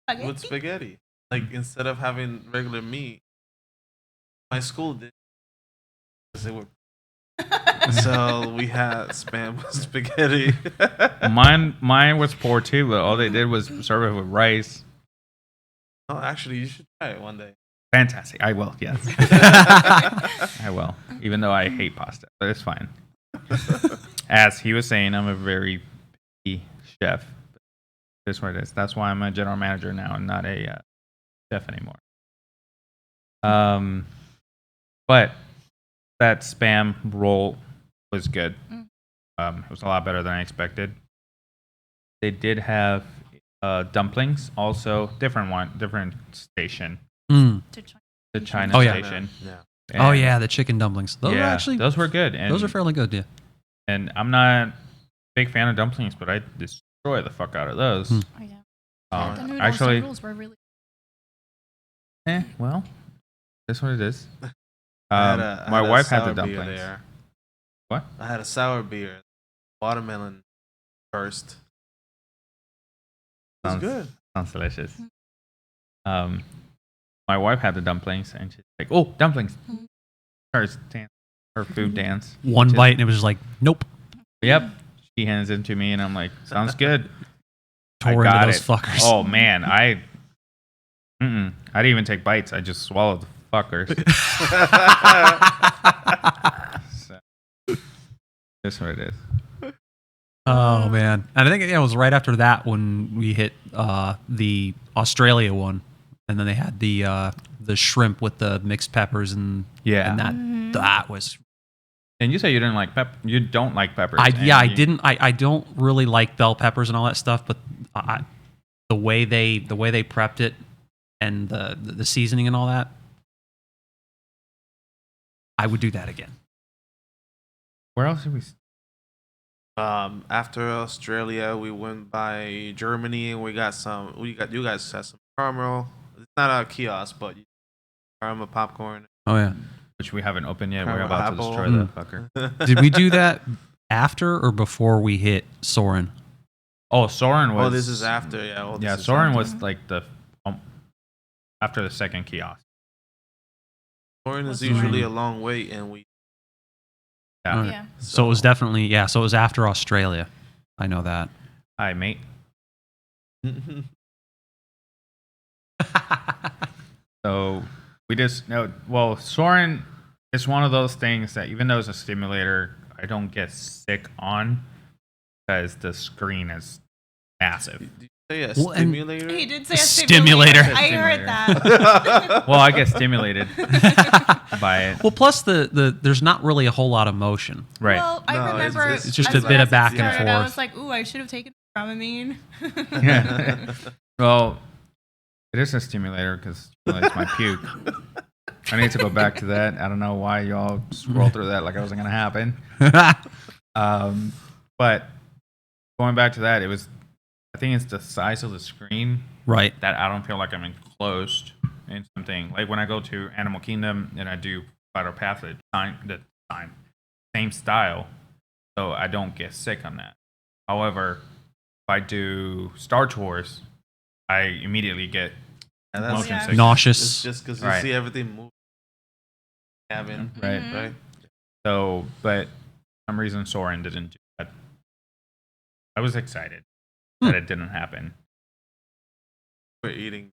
Speaker 3: Spaghetti?
Speaker 4: With spaghetti. Like instead of having regular meat, my school did. 'Cause they were so we had spam with spaghetti.
Speaker 1: Mine was poor too, but all they did was serve it with rice.
Speaker 4: Oh, actually, you should try it one day.
Speaker 1: Fantastic. I will. Yes, I will. Even though I hate pasta, but it's fine. As he was saying, I'm a very picky chef. That's what it is. That's why I'm a general manager now and not a chef anymore. But that spam roll was good. It was a lot better than I expected. They did have dumplings, also different station,
Speaker 2: Mm.
Speaker 3: To try.
Speaker 1: the China
Speaker 2: Oh, yeah.
Speaker 1: station.
Speaker 4: Yeah.
Speaker 2: Oh
Speaker 1: And
Speaker 2: yeah, the chicken dumplings. Those are actually
Speaker 1: those were good. And,
Speaker 2: those are fairly good. Yeah.
Speaker 1: and I'm not a big fan of dumplings, but I destroy the fuck out of those.
Speaker 2: Hmm.
Speaker 3: Oh, yeah.
Speaker 1: Um,
Speaker 3: The noodles,
Speaker 1: actually,
Speaker 3: the noodles were really
Speaker 1: well, that's what it is.
Speaker 4: I
Speaker 1: My
Speaker 4: had a
Speaker 1: wife had the
Speaker 4: sour beer
Speaker 1: dumplings.
Speaker 4: there.
Speaker 1: What?
Speaker 4: I had a sour beer, watermelon first. It was
Speaker 1: Sounds-
Speaker 4: good.
Speaker 1: Sounds delicious. My wife had the dumplings, and she's like, "Oh, dumplings!" Her food dance.
Speaker 2: One
Speaker 1: Just-
Speaker 2: bite and it was just like, nope.
Speaker 1: Yep. She hands it to me, and I'm like, "Sounds good." I
Speaker 2: Tore into
Speaker 1: got
Speaker 2: those
Speaker 1: it.
Speaker 2: fuckers.
Speaker 1: Oh man, I didn't even take bites. I just swallowed the fuckers. So, that's what it is.
Speaker 2: Oh man, and I think it was right after that when we hit the Australia one, and then they had the shrimp with the mixed peppers and
Speaker 1: Yeah.
Speaker 2: and that was
Speaker 1: And you say you didn't like you don't like peppers.
Speaker 2: I didn't I don't really like bell peppers and all that stuff, but the way they prepped it and the seasoning and all that, I would do that again.
Speaker 1: Where else did we?
Speaker 4: After Australia, we went by Germany and you guys had some caramel. It's not a kiosk, but caramel popcorn.
Speaker 2: Oh yeah.
Speaker 1: Which we haven't opened yet. We're
Speaker 4: Caramel
Speaker 1: about
Speaker 4: apple.
Speaker 1: to destroy that fucker.
Speaker 2: Did we do that after or before we hit Soren?
Speaker 1: Oh, Soren was.
Speaker 4: Oh, this is after. Yeah. Oh, this
Speaker 1: Yeah,
Speaker 4: is
Speaker 1: Soren
Speaker 4: after.
Speaker 1: was like the after the second kiosk.
Speaker 4: Soren is
Speaker 3: What's
Speaker 4: usually
Speaker 2: Soren?
Speaker 4: a long wait, and we.
Speaker 1: Yeah.
Speaker 3: Yeah.
Speaker 2: So it was definitely so it was after Australia. I know that.
Speaker 1: Hi, mate. So we just no. Well, Soren is one of those things that even though it's a stimulator, I don't get sick on because the screen is massive.
Speaker 4: Did you say a
Speaker 2: Well, and-
Speaker 4: stimulator?
Speaker 3: He did say a
Speaker 2: Stimulator.
Speaker 3: stimulator. I heard
Speaker 1: Stimulator.
Speaker 3: that.
Speaker 1: Well, I get stimulated by it.
Speaker 2: Well, plus the there's not really a whole lot of motion.
Speaker 1: Right.
Speaker 3: Well, I
Speaker 4: No,
Speaker 3: remember
Speaker 4: it's
Speaker 2: just
Speaker 3: as
Speaker 2: a bit of
Speaker 3: it
Speaker 2: back and
Speaker 3: started, I
Speaker 2: forth.
Speaker 3: was like, ooh, I should have taken Dramamine.
Speaker 1: Yeah. Well, it is a stimulator because it stimulates my puke. I need to go back to that. I don't know why y'all scroll through that like it wasn't gonna happen. But going back to that, I think it's the size of the screen
Speaker 2: Right.
Speaker 1: that I don't feel like I'm enclosed in something. Like when I go to Animal Kingdom and I do Vital Path, same style, so I don't get sick on that. However, if I do Star Tours, I immediately get
Speaker 4: And that's
Speaker 1: motion
Speaker 3: yeah.
Speaker 1: sickness.
Speaker 4: It's
Speaker 2: Nauseous.
Speaker 4: just because you
Speaker 1: Right.
Speaker 4: see everything move. Cabin,
Speaker 1: Right.
Speaker 3: Mhm.
Speaker 4: right?
Speaker 1: So, but for some reason Soren didn't do that. I was excited that it didn't happen.
Speaker 4: We're eating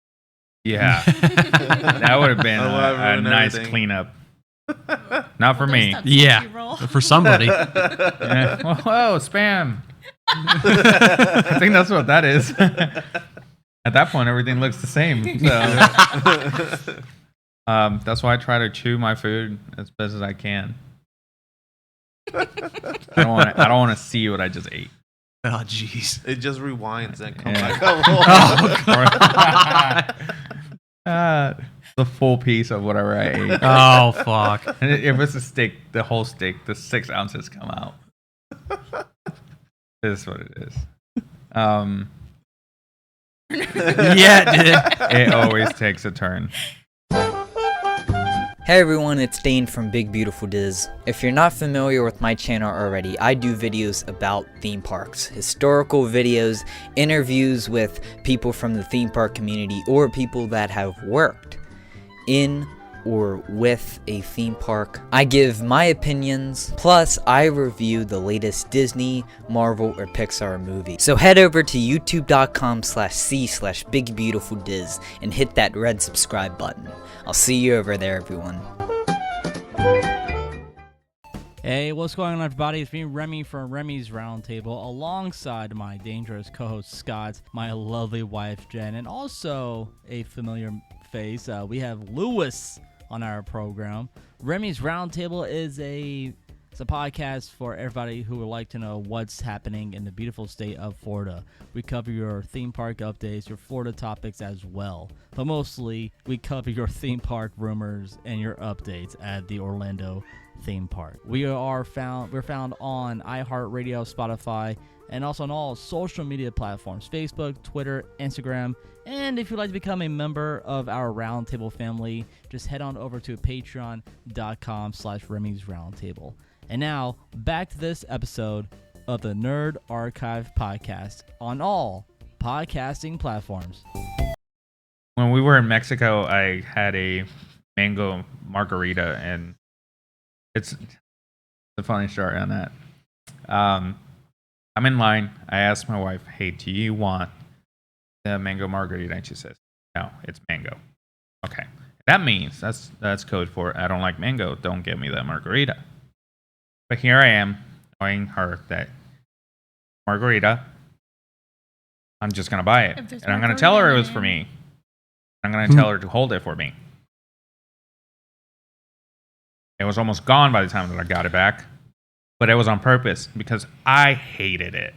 Speaker 1: Yeah, that would have been a nice
Speaker 4: everything.
Speaker 1: cleanup. Not for me.
Speaker 2: Yeah, for somebody.
Speaker 1: Yeah. Whoa, spam. I think that's what that is. At that point, everything looks the same. So, that's why I try to chew my food as best as I can. I don't want to see what I just ate.
Speaker 2: Oh, jeez.
Speaker 4: It just rewinds and comes
Speaker 1: Yeah.
Speaker 4: back up.
Speaker 1: The full piece of whatever I ate.
Speaker 2: Oh, fuck.
Speaker 1: And if it's a steak, the whole steak, the 6 ounces come out. This is what it is.
Speaker 2: Yeah, dude.
Speaker 1: It always takes a turn.
Speaker 7: Hey everyone, it's Dane from Big Beautiful Diz. If you're not familiar with my channel already, I do videos about theme parks, historical videos, interviews with people from the theme park community or people that have worked in or with a theme park. I give my opinions, plus I review the latest Disney, Marvel, or Pixar movie. So head over to youtube.com/c/BigBeautifulDiz and hit that red subscribe button. I'll see you over there, everyone.
Speaker 8: Hey, what's going on, everybody? It's me, Remy from Remy's Roundtable, alongside my dangerous co-host Scott, my lovely wife Jen, and also a familiar face. We have Lewis on our program. Remy's Roundtable is a podcast for everybody who would like to know what's happening in the beautiful state of Florida. We cover your theme park updates, your Florida topics as well, but mostly we cover your theme park rumors and your updates at the Orlando theme park. We're found on iHeartRadio, Spotify, and also on all social media platforms: Facebook, Twitter, Instagram. And if you'd like to become a member of our Roundtable family, just head on over to patreon.com/Remy's Roundtable. And now, back to this episode of the Nerd Archive Podcast on all podcasting platforms.
Speaker 1: When we were in Mexico, I had a mango margarita, and it's a funny story on that. I'm in line. I asked my wife, "Hey, do you want the mango margarita?" And she says, "No, it's mango." Okay, that means that's code for I don't like mango. Don't get me that margarita. But here I am, knowing her that margarita, I'm just gonna buy it, and I'm gonna tell her it was for me. I'm gonna tell her to hold it for me. It was almost gone by the time that I got it back, but it was on purpose because I hated it.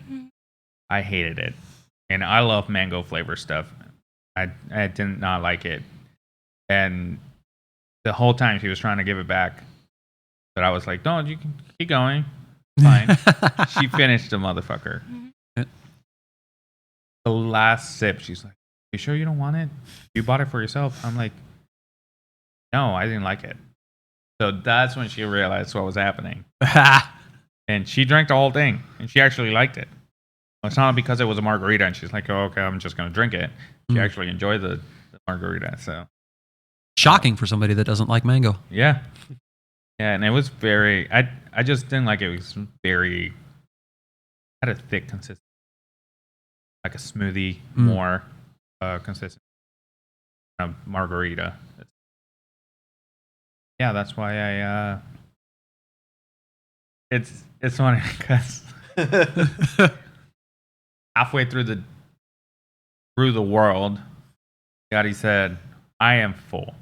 Speaker 1: I hated it, and I love mango flavor stuff. I did not like it, and the whole time she was trying to give it back, but I was like, "No, you can keep going, fine." She finished the motherfucker. The last sip, she's like, "You sure you don't want it? You bought it for yourself." I'm like, "No, I didn't like it." So that's when she realized what was happening. And she drank the whole thing, and she actually liked it. It's not because it was a margarita, and she's like, "Oh, okay, I'm just going to drink it." She actually enjoyed the margarita. So
Speaker 2: Shocking for somebody that doesn't like mango.
Speaker 1: yeah. Yeah, and it was very, I just didn't like it. It was very, had a thick consistency. Like a smoothie, more consistent. A margarita. Yeah, that's why I, it's funny because halfway through the world, Yadi said, "I am full."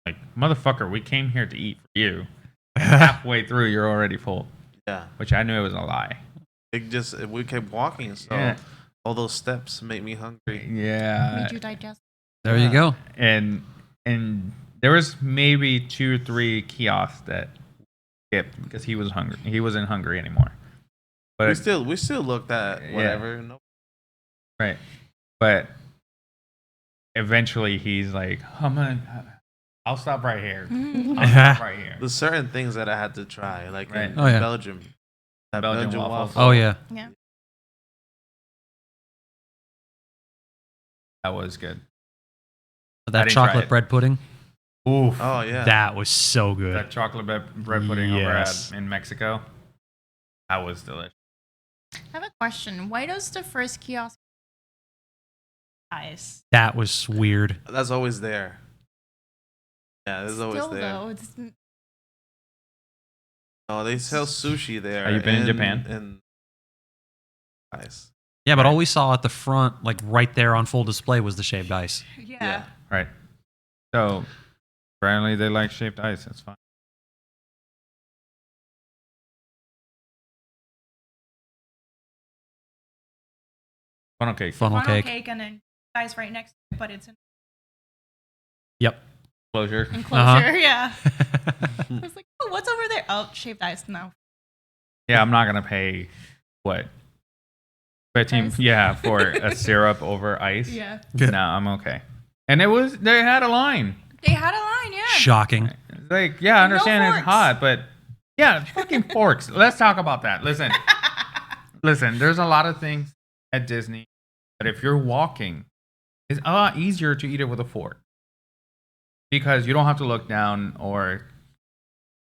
Speaker 1: Like, motherfucker, we came here to eat for you. And halfway through, you're already full.
Speaker 4: Yeah.
Speaker 1: Which I knew it was a lie.
Speaker 4: We kept walking, so all those steps made me hungry.
Speaker 1: Yeah.
Speaker 3: Made you digest.
Speaker 2: There you go.
Speaker 1: And there was maybe 2 or 3 kiosks that skipped because he was hungry. He wasn't hungry anymore. But
Speaker 4: we still looked at whatever. Yeah.
Speaker 1: Right. But eventually he's like, I'll stop right here. I'll stop right here.
Speaker 4: There's certain things that I had to try, like in
Speaker 2: Oh, yeah.
Speaker 4: Belgium. That Belgian waffle.
Speaker 2: Oh, yeah.
Speaker 3: Yeah.
Speaker 1: That was good.
Speaker 2: That chocolate bread pudding.
Speaker 1: Oof.
Speaker 4: Oh, yeah.
Speaker 2: That was so good.
Speaker 1: That chocolate bread pudding over in Mexico. That was delicious.
Speaker 3: I have a question. Why does the first kiosk ice.
Speaker 2: That was weird.
Speaker 4: That's always there. Yeah, it's always
Speaker 3: Still,
Speaker 4: there.
Speaker 3: though, it's
Speaker 4: Oh, they sell sushi there.
Speaker 1: Have you been in Japan?
Speaker 4: And ice.
Speaker 2: Yeah, but all we saw at the front, like right there on full display, was the shaved ice.
Speaker 3: yeah.
Speaker 1: Right. So apparently they like shaved ice. That's fine. Funnel cake.
Speaker 2: Funnel cake.
Speaker 3: And then ice right next to it, but it's in
Speaker 2: Yep.
Speaker 1: Closure.
Speaker 3: enclosure. Yeah. I was like, oh, what's over there? Oh, shaved ice now.
Speaker 1: Yeah, I'm not gonna pay what 15.
Speaker 3: Ice?
Speaker 1: Yeah, for a syrup over ice.
Speaker 3: Yeah.
Speaker 1: No, I'm okay. And they had a line.
Speaker 3: They had a line, yeah.
Speaker 2: Shocking.
Speaker 1: Like, yeah, I understand it's
Speaker 3: forks.
Speaker 1: hot, but yeah, fucking forks. Let's talk about that. Listen, there's a lot of things at Disney that if you're walking, it's a lot easier to eat it with a fork because you don't have to look down or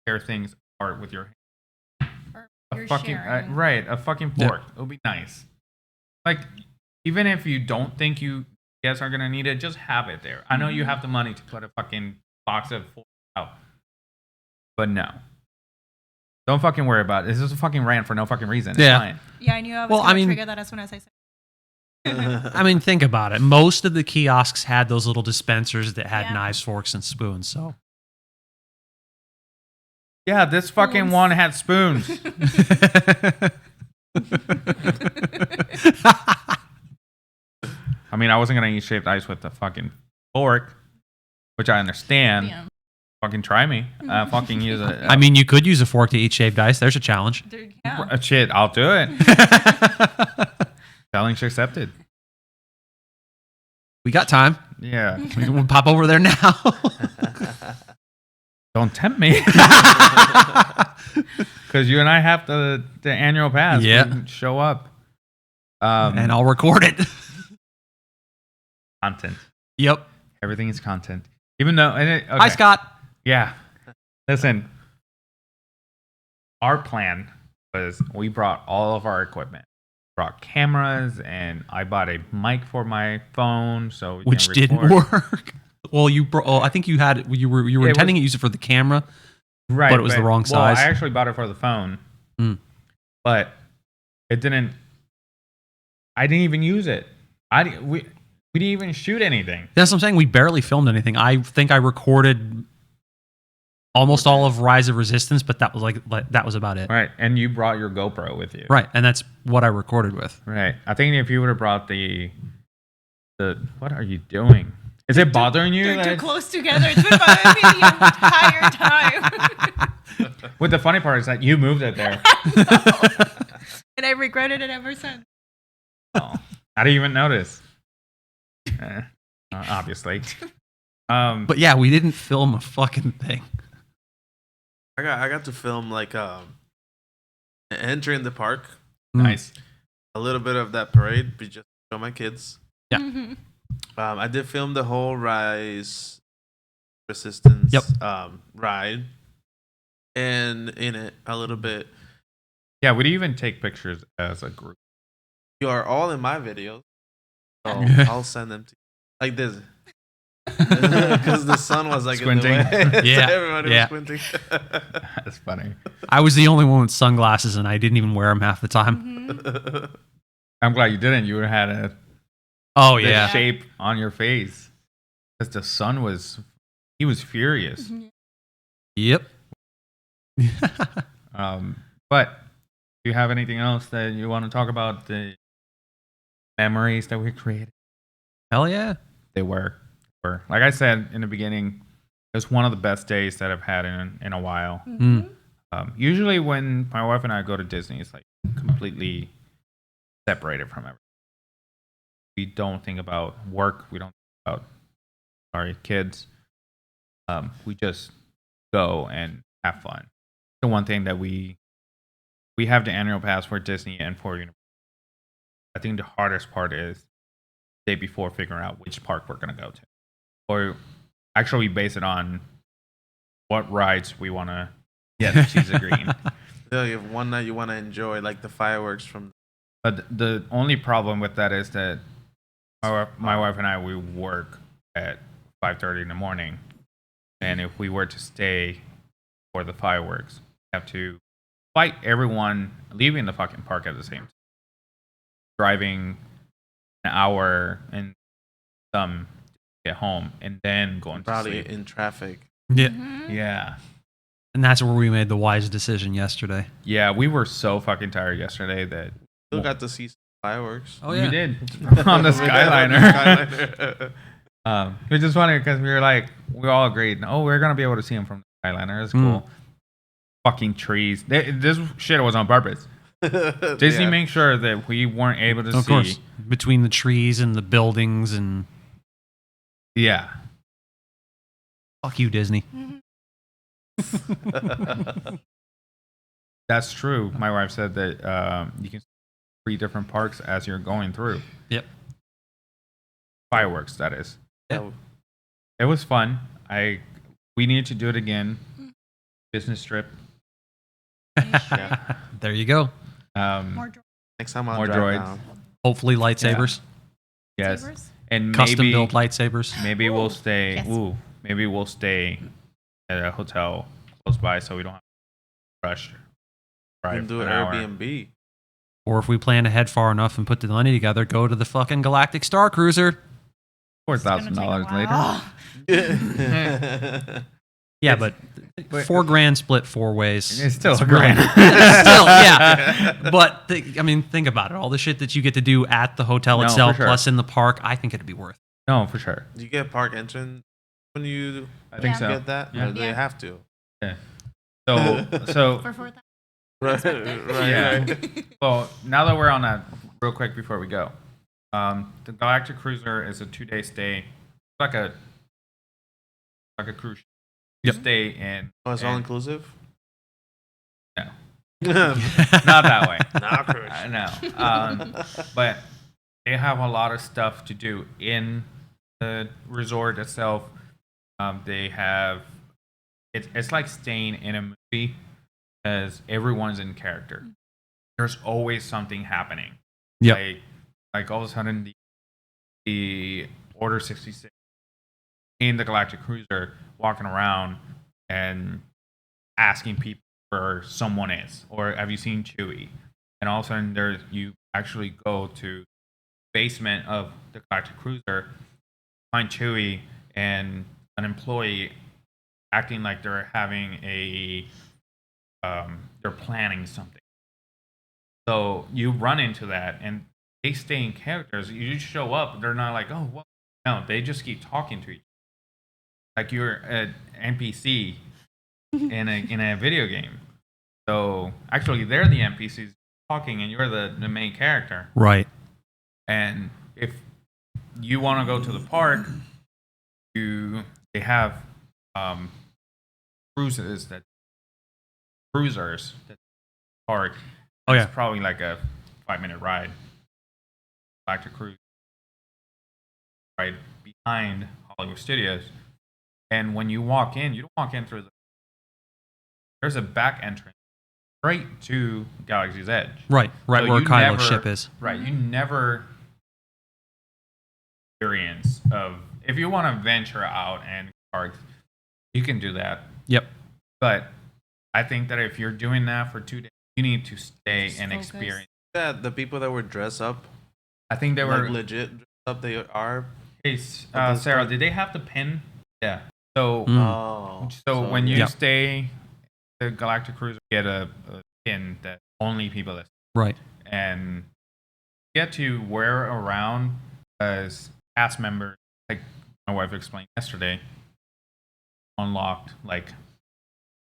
Speaker 1: tear things apart with your hand.
Speaker 3: Or
Speaker 1: A
Speaker 3: you're
Speaker 1: fucking
Speaker 3: sharing.
Speaker 1: right, a fucking
Speaker 2: Yeah.
Speaker 1: fork. It would be nice. Like, even if you don't think you guys are gonna need it, just have it there. I know you have the money to put a fucking box of forks out, but no. Don't fucking worry about it. This is a fucking rant for no fucking reason. It's
Speaker 2: Yeah.
Speaker 1: fine.
Speaker 3: Yeah, I knew I was
Speaker 2: Well,
Speaker 3: going
Speaker 2: I
Speaker 3: to
Speaker 2: mean-
Speaker 3: trigger that as soon as I said
Speaker 2: I mean, think about it. Most of the kiosks had those little dispensers that had
Speaker 3: Yeah.
Speaker 2: knives, forks, and spoons. So
Speaker 1: Yeah, this fucking
Speaker 3: Spoons.
Speaker 1: one had spoons. I mean, I wasn't gonna eat shaved ice with the fucking fork, which I understand.
Speaker 3: Yeah.
Speaker 1: Fucking try me. Fucking use it.
Speaker 2: I mean, you could use a fork to eat shaved ice. There's a challenge.
Speaker 3: Yeah.
Speaker 1: Shit, I'll do it. Challenge accepted.
Speaker 2: We got time.
Speaker 1: Yeah.
Speaker 2: We can pop over there now.
Speaker 1: Don't tempt me. Because you and I have the annual pass.
Speaker 2: Yeah.
Speaker 1: We can show up.
Speaker 2: And I'll record it.
Speaker 1: Content.
Speaker 2: Yep.
Speaker 1: Everything is content. Even though. Okay.
Speaker 2: Hi, Scott.
Speaker 1: Yeah. Listen. Our plan was we brought all of our equipment. Brought cameras, and I bought a mic for my phone, so we
Speaker 2: Which
Speaker 1: can
Speaker 2: didn't
Speaker 1: record.
Speaker 2: work. Well, I think you had you were
Speaker 1: It
Speaker 2: intending
Speaker 1: was-
Speaker 2: to use it for the camera.
Speaker 1: Right,
Speaker 2: But it was the wrong size.
Speaker 1: Well, I actually bought it for the phone, but it didn't. I didn't even use it. We didn't even shoot anything.
Speaker 2: That's what I'm saying. We barely filmed anything. I think I recorded almost all of Rise of Resistance, but that was like that was about it.
Speaker 1: Right, and you brought your GoPro with you.
Speaker 2: Right, and that's what I recorded with.
Speaker 1: Right. I think if you would have brought the what are you doing? Is it bothering you?
Speaker 3: They're
Speaker 1: that
Speaker 3: too
Speaker 1: it's-
Speaker 3: close together. It's been bothering me the entire time.
Speaker 1: What the funny part is that you moved it there.
Speaker 3: And I regretted it ever since.
Speaker 1: Oh, I didn't even notice. Obviously.
Speaker 2: But yeah, we didn't film a fucking thing.
Speaker 4: I got to film like entering the park,
Speaker 1: Nice.
Speaker 4: a little bit of that parade, but just show my kids.
Speaker 2: Yeah.
Speaker 3: Mm-hmm.
Speaker 4: I did film the whole Rise Resistance ride, and in it a little bit.
Speaker 1: Yeah, we didn't even take pictures as a group.
Speaker 4: You are all in my videos, so I'll send them to you like this. Because the sun was like
Speaker 1: Squinting.
Speaker 4: in the way.
Speaker 2: Yeah,
Speaker 4: So everybody
Speaker 2: yeah.
Speaker 4: was squinting.
Speaker 1: That's funny.
Speaker 2: I was the only one with sunglasses, and I didn't even wear them half the time.
Speaker 3: Mm-hmm.
Speaker 1: I'm glad you didn't. You would have had
Speaker 2: Oh
Speaker 1: the
Speaker 2: yeah,
Speaker 1: shape on your face. Because the sun was furious.
Speaker 2: yep.
Speaker 1: But do you have anything else that you want to talk about? The memories that we created?
Speaker 2: Hell yeah.
Speaker 1: They were. Like I said in the beginning, it was one of the best days that I've had in a while.
Speaker 2: Mm.
Speaker 1: Usually when my wife and I go to Disney, it's like completely separated from everything. We don't think about work. We don't think about kids. We just go and have fun. The one thing that we have the annual pass for Disney and for Universal. I think the hardest part is the day before figuring out which park we're going to go to. Or actually base it on what rides we want to get. She's agreeing.
Speaker 4: Yeah, you have one night you want to enjoy, like the fireworks from.
Speaker 1: But the only problem with that is that My wife and I, we work at 5:30 in the morning, and if we were to stay for the fireworks, we have to fight everyone leaving the fucking park at the same time, driving an hour and some to get home, and then going to
Speaker 4: Probably
Speaker 1: sleep.
Speaker 4: in traffic.
Speaker 2: Yeah.
Speaker 1: Yeah.
Speaker 2: And that's where we made the wise decision yesterday.
Speaker 1: Yeah, we were so fucking tired yesterday that
Speaker 4: Still got to see some fireworks.
Speaker 2: Oh,
Speaker 1: we did on the Skyliner. Which is funny because we all agreed, oh, we're gonna be able to see him from the Skyliner. It's cool. Fucking trees. This shit was on purpose. Disney made sure that we weren't able to see.
Speaker 2: Of course, between the trees and the buildings and
Speaker 1: Yeah.
Speaker 2: fuck you, Disney.
Speaker 1: That's true. My wife said that you can see 3 different parks as you're going through.
Speaker 2: Yep.
Speaker 1: Fireworks, that is.
Speaker 2: Yep.
Speaker 1: It was fun. We need to do it again. Business trip.
Speaker 2: There you go.
Speaker 3: More
Speaker 4: Next time I'll
Speaker 1: More
Speaker 4: drive
Speaker 1: droids.
Speaker 4: down.
Speaker 2: Hopefully lightsabers,
Speaker 1: Yes.
Speaker 3: sabers.
Speaker 1: And
Speaker 2: custom built lightsabers.
Speaker 1: Maybe we'll stay.
Speaker 3: Yes.
Speaker 1: Maybe we'll stay at a hotel close by, so we don't have to rush.
Speaker 4: We can do an Airbnb.
Speaker 2: Or if we plan to head far enough and put the money together, go to the fucking Galactic Star Cruiser.
Speaker 1: $4,000 later.
Speaker 2: Yeah, but $4,000 split 4 ways.
Speaker 1: It's still
Speaker 2: really-
Speaker 1: grand.
Speaker 2: Still, yeah. But think about it. All the shit that you get to do at the hotel
Speaker 1: No,
Speaker 2: itself,
Speaker 1: for sure.
Speaker 2: plus in the park, I think it'd be worth it.
Speaker 1: No, for sure.
Speaker 4: Do you get park entrance when you
Speaker 1: I think so.
Speaker 4: get that?
Speaker 1: Yeah.
Speaker 4: Or do they have to?
Speaker 1: Yeah. So
Speaker 3: For 4,000.
Speaker 4: Right.
Speaker 1: Yeah. Well, now that we're on that, real quick before we go, the Galactic Cruiser is a 2-day stay, like a cruise ship. You stay in.
Speaker 4: Oh, it's all inclusive?
Speaker 1: No, not that way.
Speaker 4: Not cruise.
Speaker 1: No. But they have a lot of stuff to do in the resort itself. They have it's like staying in a movie because everyone's in character. There's always something happening.
Speaker 2: Yeah.
Speaker 1: Like all of a sudden the Order 66 in the Galactic Cruiser walking around and asking people where someone is, or have you seen Chewie? And all of a sudden you actually go to the basement of the Galactic Cruiser, find Chewie and an employee acting like they're having they're planning something. So you run into that, and they stay in characters. You just show up, they're not like, oh, what? No, they just keep talking to each other. Like you're an NPC in a video game. So actually, they're the NPCs talking, and you're the main character.
Speaker 2: Right.
Speaker 1: And if you want to go to the park, they have cruisers that park.
Speaker 2: Oh, yeah.
Speaker 1: It's probably like a 5-minute ride back to cruise right behind Hollywood Studios. And when you walk in, you don't walk in through there's a back entrance straight to Galaxy's Edge.
Speaker 2: Right where Kylo's ship is.
Speaker 1: Right, you never experience of if you want to venture out and parks, you can do that.
Speaker 2: Yep.
Speaker 1: But I think that if you're doing that for 2 days, you need to stay and
Speaker 3: focus.
Speaker 1: experience.
Speaker 4: Yeah, the people that were dressed up,
Speaker 1: I think they were
Speaker 4: legit dressed up. They are.
Speaker 1: Hey, Sarah, did they have the pin? Yeah. So,
Speaker 4: Oh.
Speaker 1: so when you
Speaker 2: Yeah.
Speaker 1: stay the Galactic Cruiser, you get a pin that only people that
Speaker 2: Right.
Speaker 1: and get to wear around as cast members, like my wife explained yesterday, unlocked like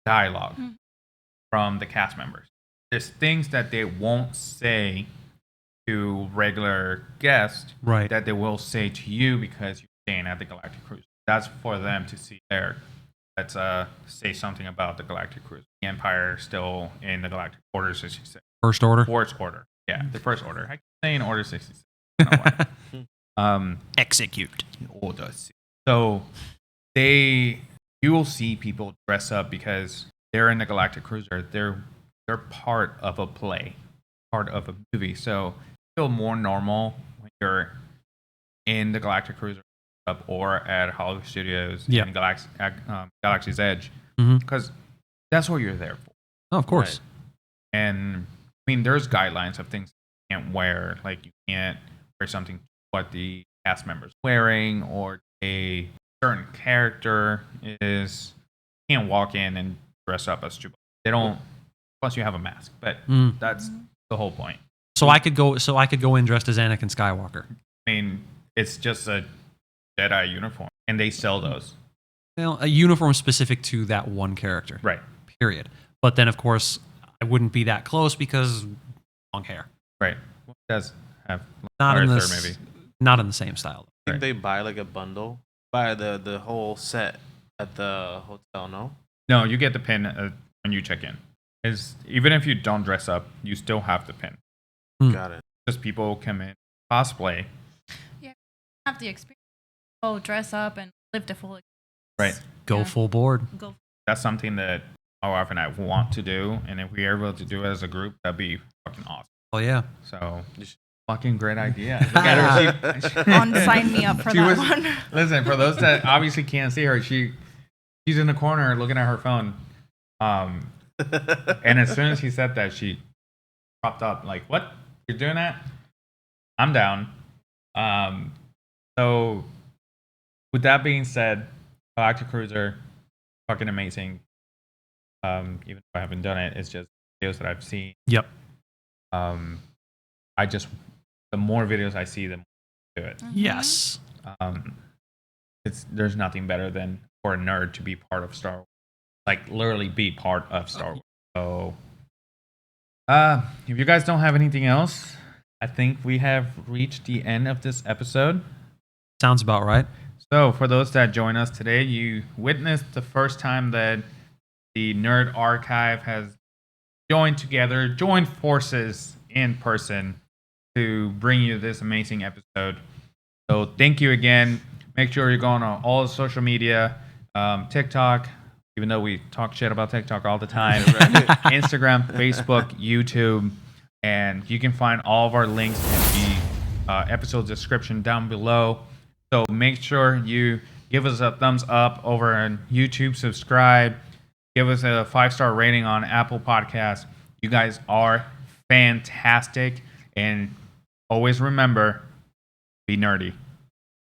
Speaker 1: dialogue from the cast members. There's things that they won't say to regular guests
Speaker 2: Right.
Speaker 1: that they will say to you because you're staying at the Galactic Cruise. That's for them to see there. Let's say something about the Galactic Cruise. The Empire still in the Galactic Order 66.
Speaker 2: First order.
Speaker 1: First Order. Yeah, the First Order. I keep saying Order 66. I don't know why.
Speaker 2: Execute.
Speaker 1: Order 66. So you will see people dress up because they're in the Galactic Cruiser. They're part of a play, part of a movie. So feel more normal when you're in the Galactic Cruiser up or at Hollywood Studios
Speaker 2: Yeah.
Speaker 1: and Galaxy's Edge,
Speaker 2: Mhm.
Speaker 1: because that's what you're there for.
Speaker 2: Oh, of course.
Speaker 1: And I mean, there's guidelines of things you can't wear. Like you can't wear something what the cast members wearing, or a certain character is. You can't walk in and dress up as Chewbacca. They don't. Plus, you have a mask, but that's the whole point.
Speaker 2: So I could go in dressed as Anakin Skywalker.
Speaker 1: I mean, it's just a Jedi uniform, and they sell those.
Speaker 2: You know, a uniform specific to that one character.
Speaker 1: Right.
Speaker 2: Period. But then, of course, I wouldn't be that close because long hair.
Speaker 1: Right. It does have
Speaker 2: Not in
Speaker 1: Arthur,
Speaker 2: this.
Speaker 1: maybe.
Speaker 2: Not in the same style.
Speaker 4: I think they buy like a bundle, buy the whole set at the hotel. No.
Speaker 1: No, you get the pin when you check in. Is even if you don't dress up, you still have the pin.
Speaker 4: Got it.
Speaker 1: Just people come in cosplay.
Speaker 3: Yeah, have the experience. Oh, dress up and live the full experience.
Speaker 1: Right.
Speaker 2: Go
Speaker 3: Yeah.
Speaker 2: full board.
Speaker 3: Go.
Speaker 1: That's something that how often I want to do, and if we are able to do it as a group, that'd be fucking awesome.
Speaker 2: Oh yeah.
Speaker 1: So, fucking great idea. Look at her.
Speaker 3: Sign me up for
Speaker 1: She
Speaker 3: that
Speaker 1: was-
Speaker 3: one.
Speaker 1: Listen, for those that obviously can't see her, she's in the corner looking at her phone. And as soon as he said that, she popped up like, "What? You're doing that? I'm down." So, with that being said, Galactic Cruiser, fucking amazing. Even if I haven't done it, it's just videos that I've seen.
Speaker 2: Yep.
Speaker 1: The more videos I see, the more I do it.
Speaker 2: Yes.
Speaker 1: There's nothing better than for a nerd to be part of Star Wars, like literally be part of Star Wars. So, if you guys don't have anything else, I think we have reached the end of this episode.
Speaker 2: Sounds about right.
Speaker 1: So, for those that join us today, you witnessed the first time that the Nerd Archive has joined forces in person to bring you this amazing episode. So, thank you again. Make sure you're going on all social media, TikTok, even though we talk shit about TikTok all the time, Instagram, Facebook, YouTube, and you can find all of our links in the episode description down below. So make sure you give us a thumbs up over on YouTube, subscribe, give us a 5-star rating on Apple Podcasts. You guys are fantastic, and always remember, be nerdy.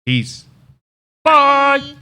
Speaker 1: Peace. Bye.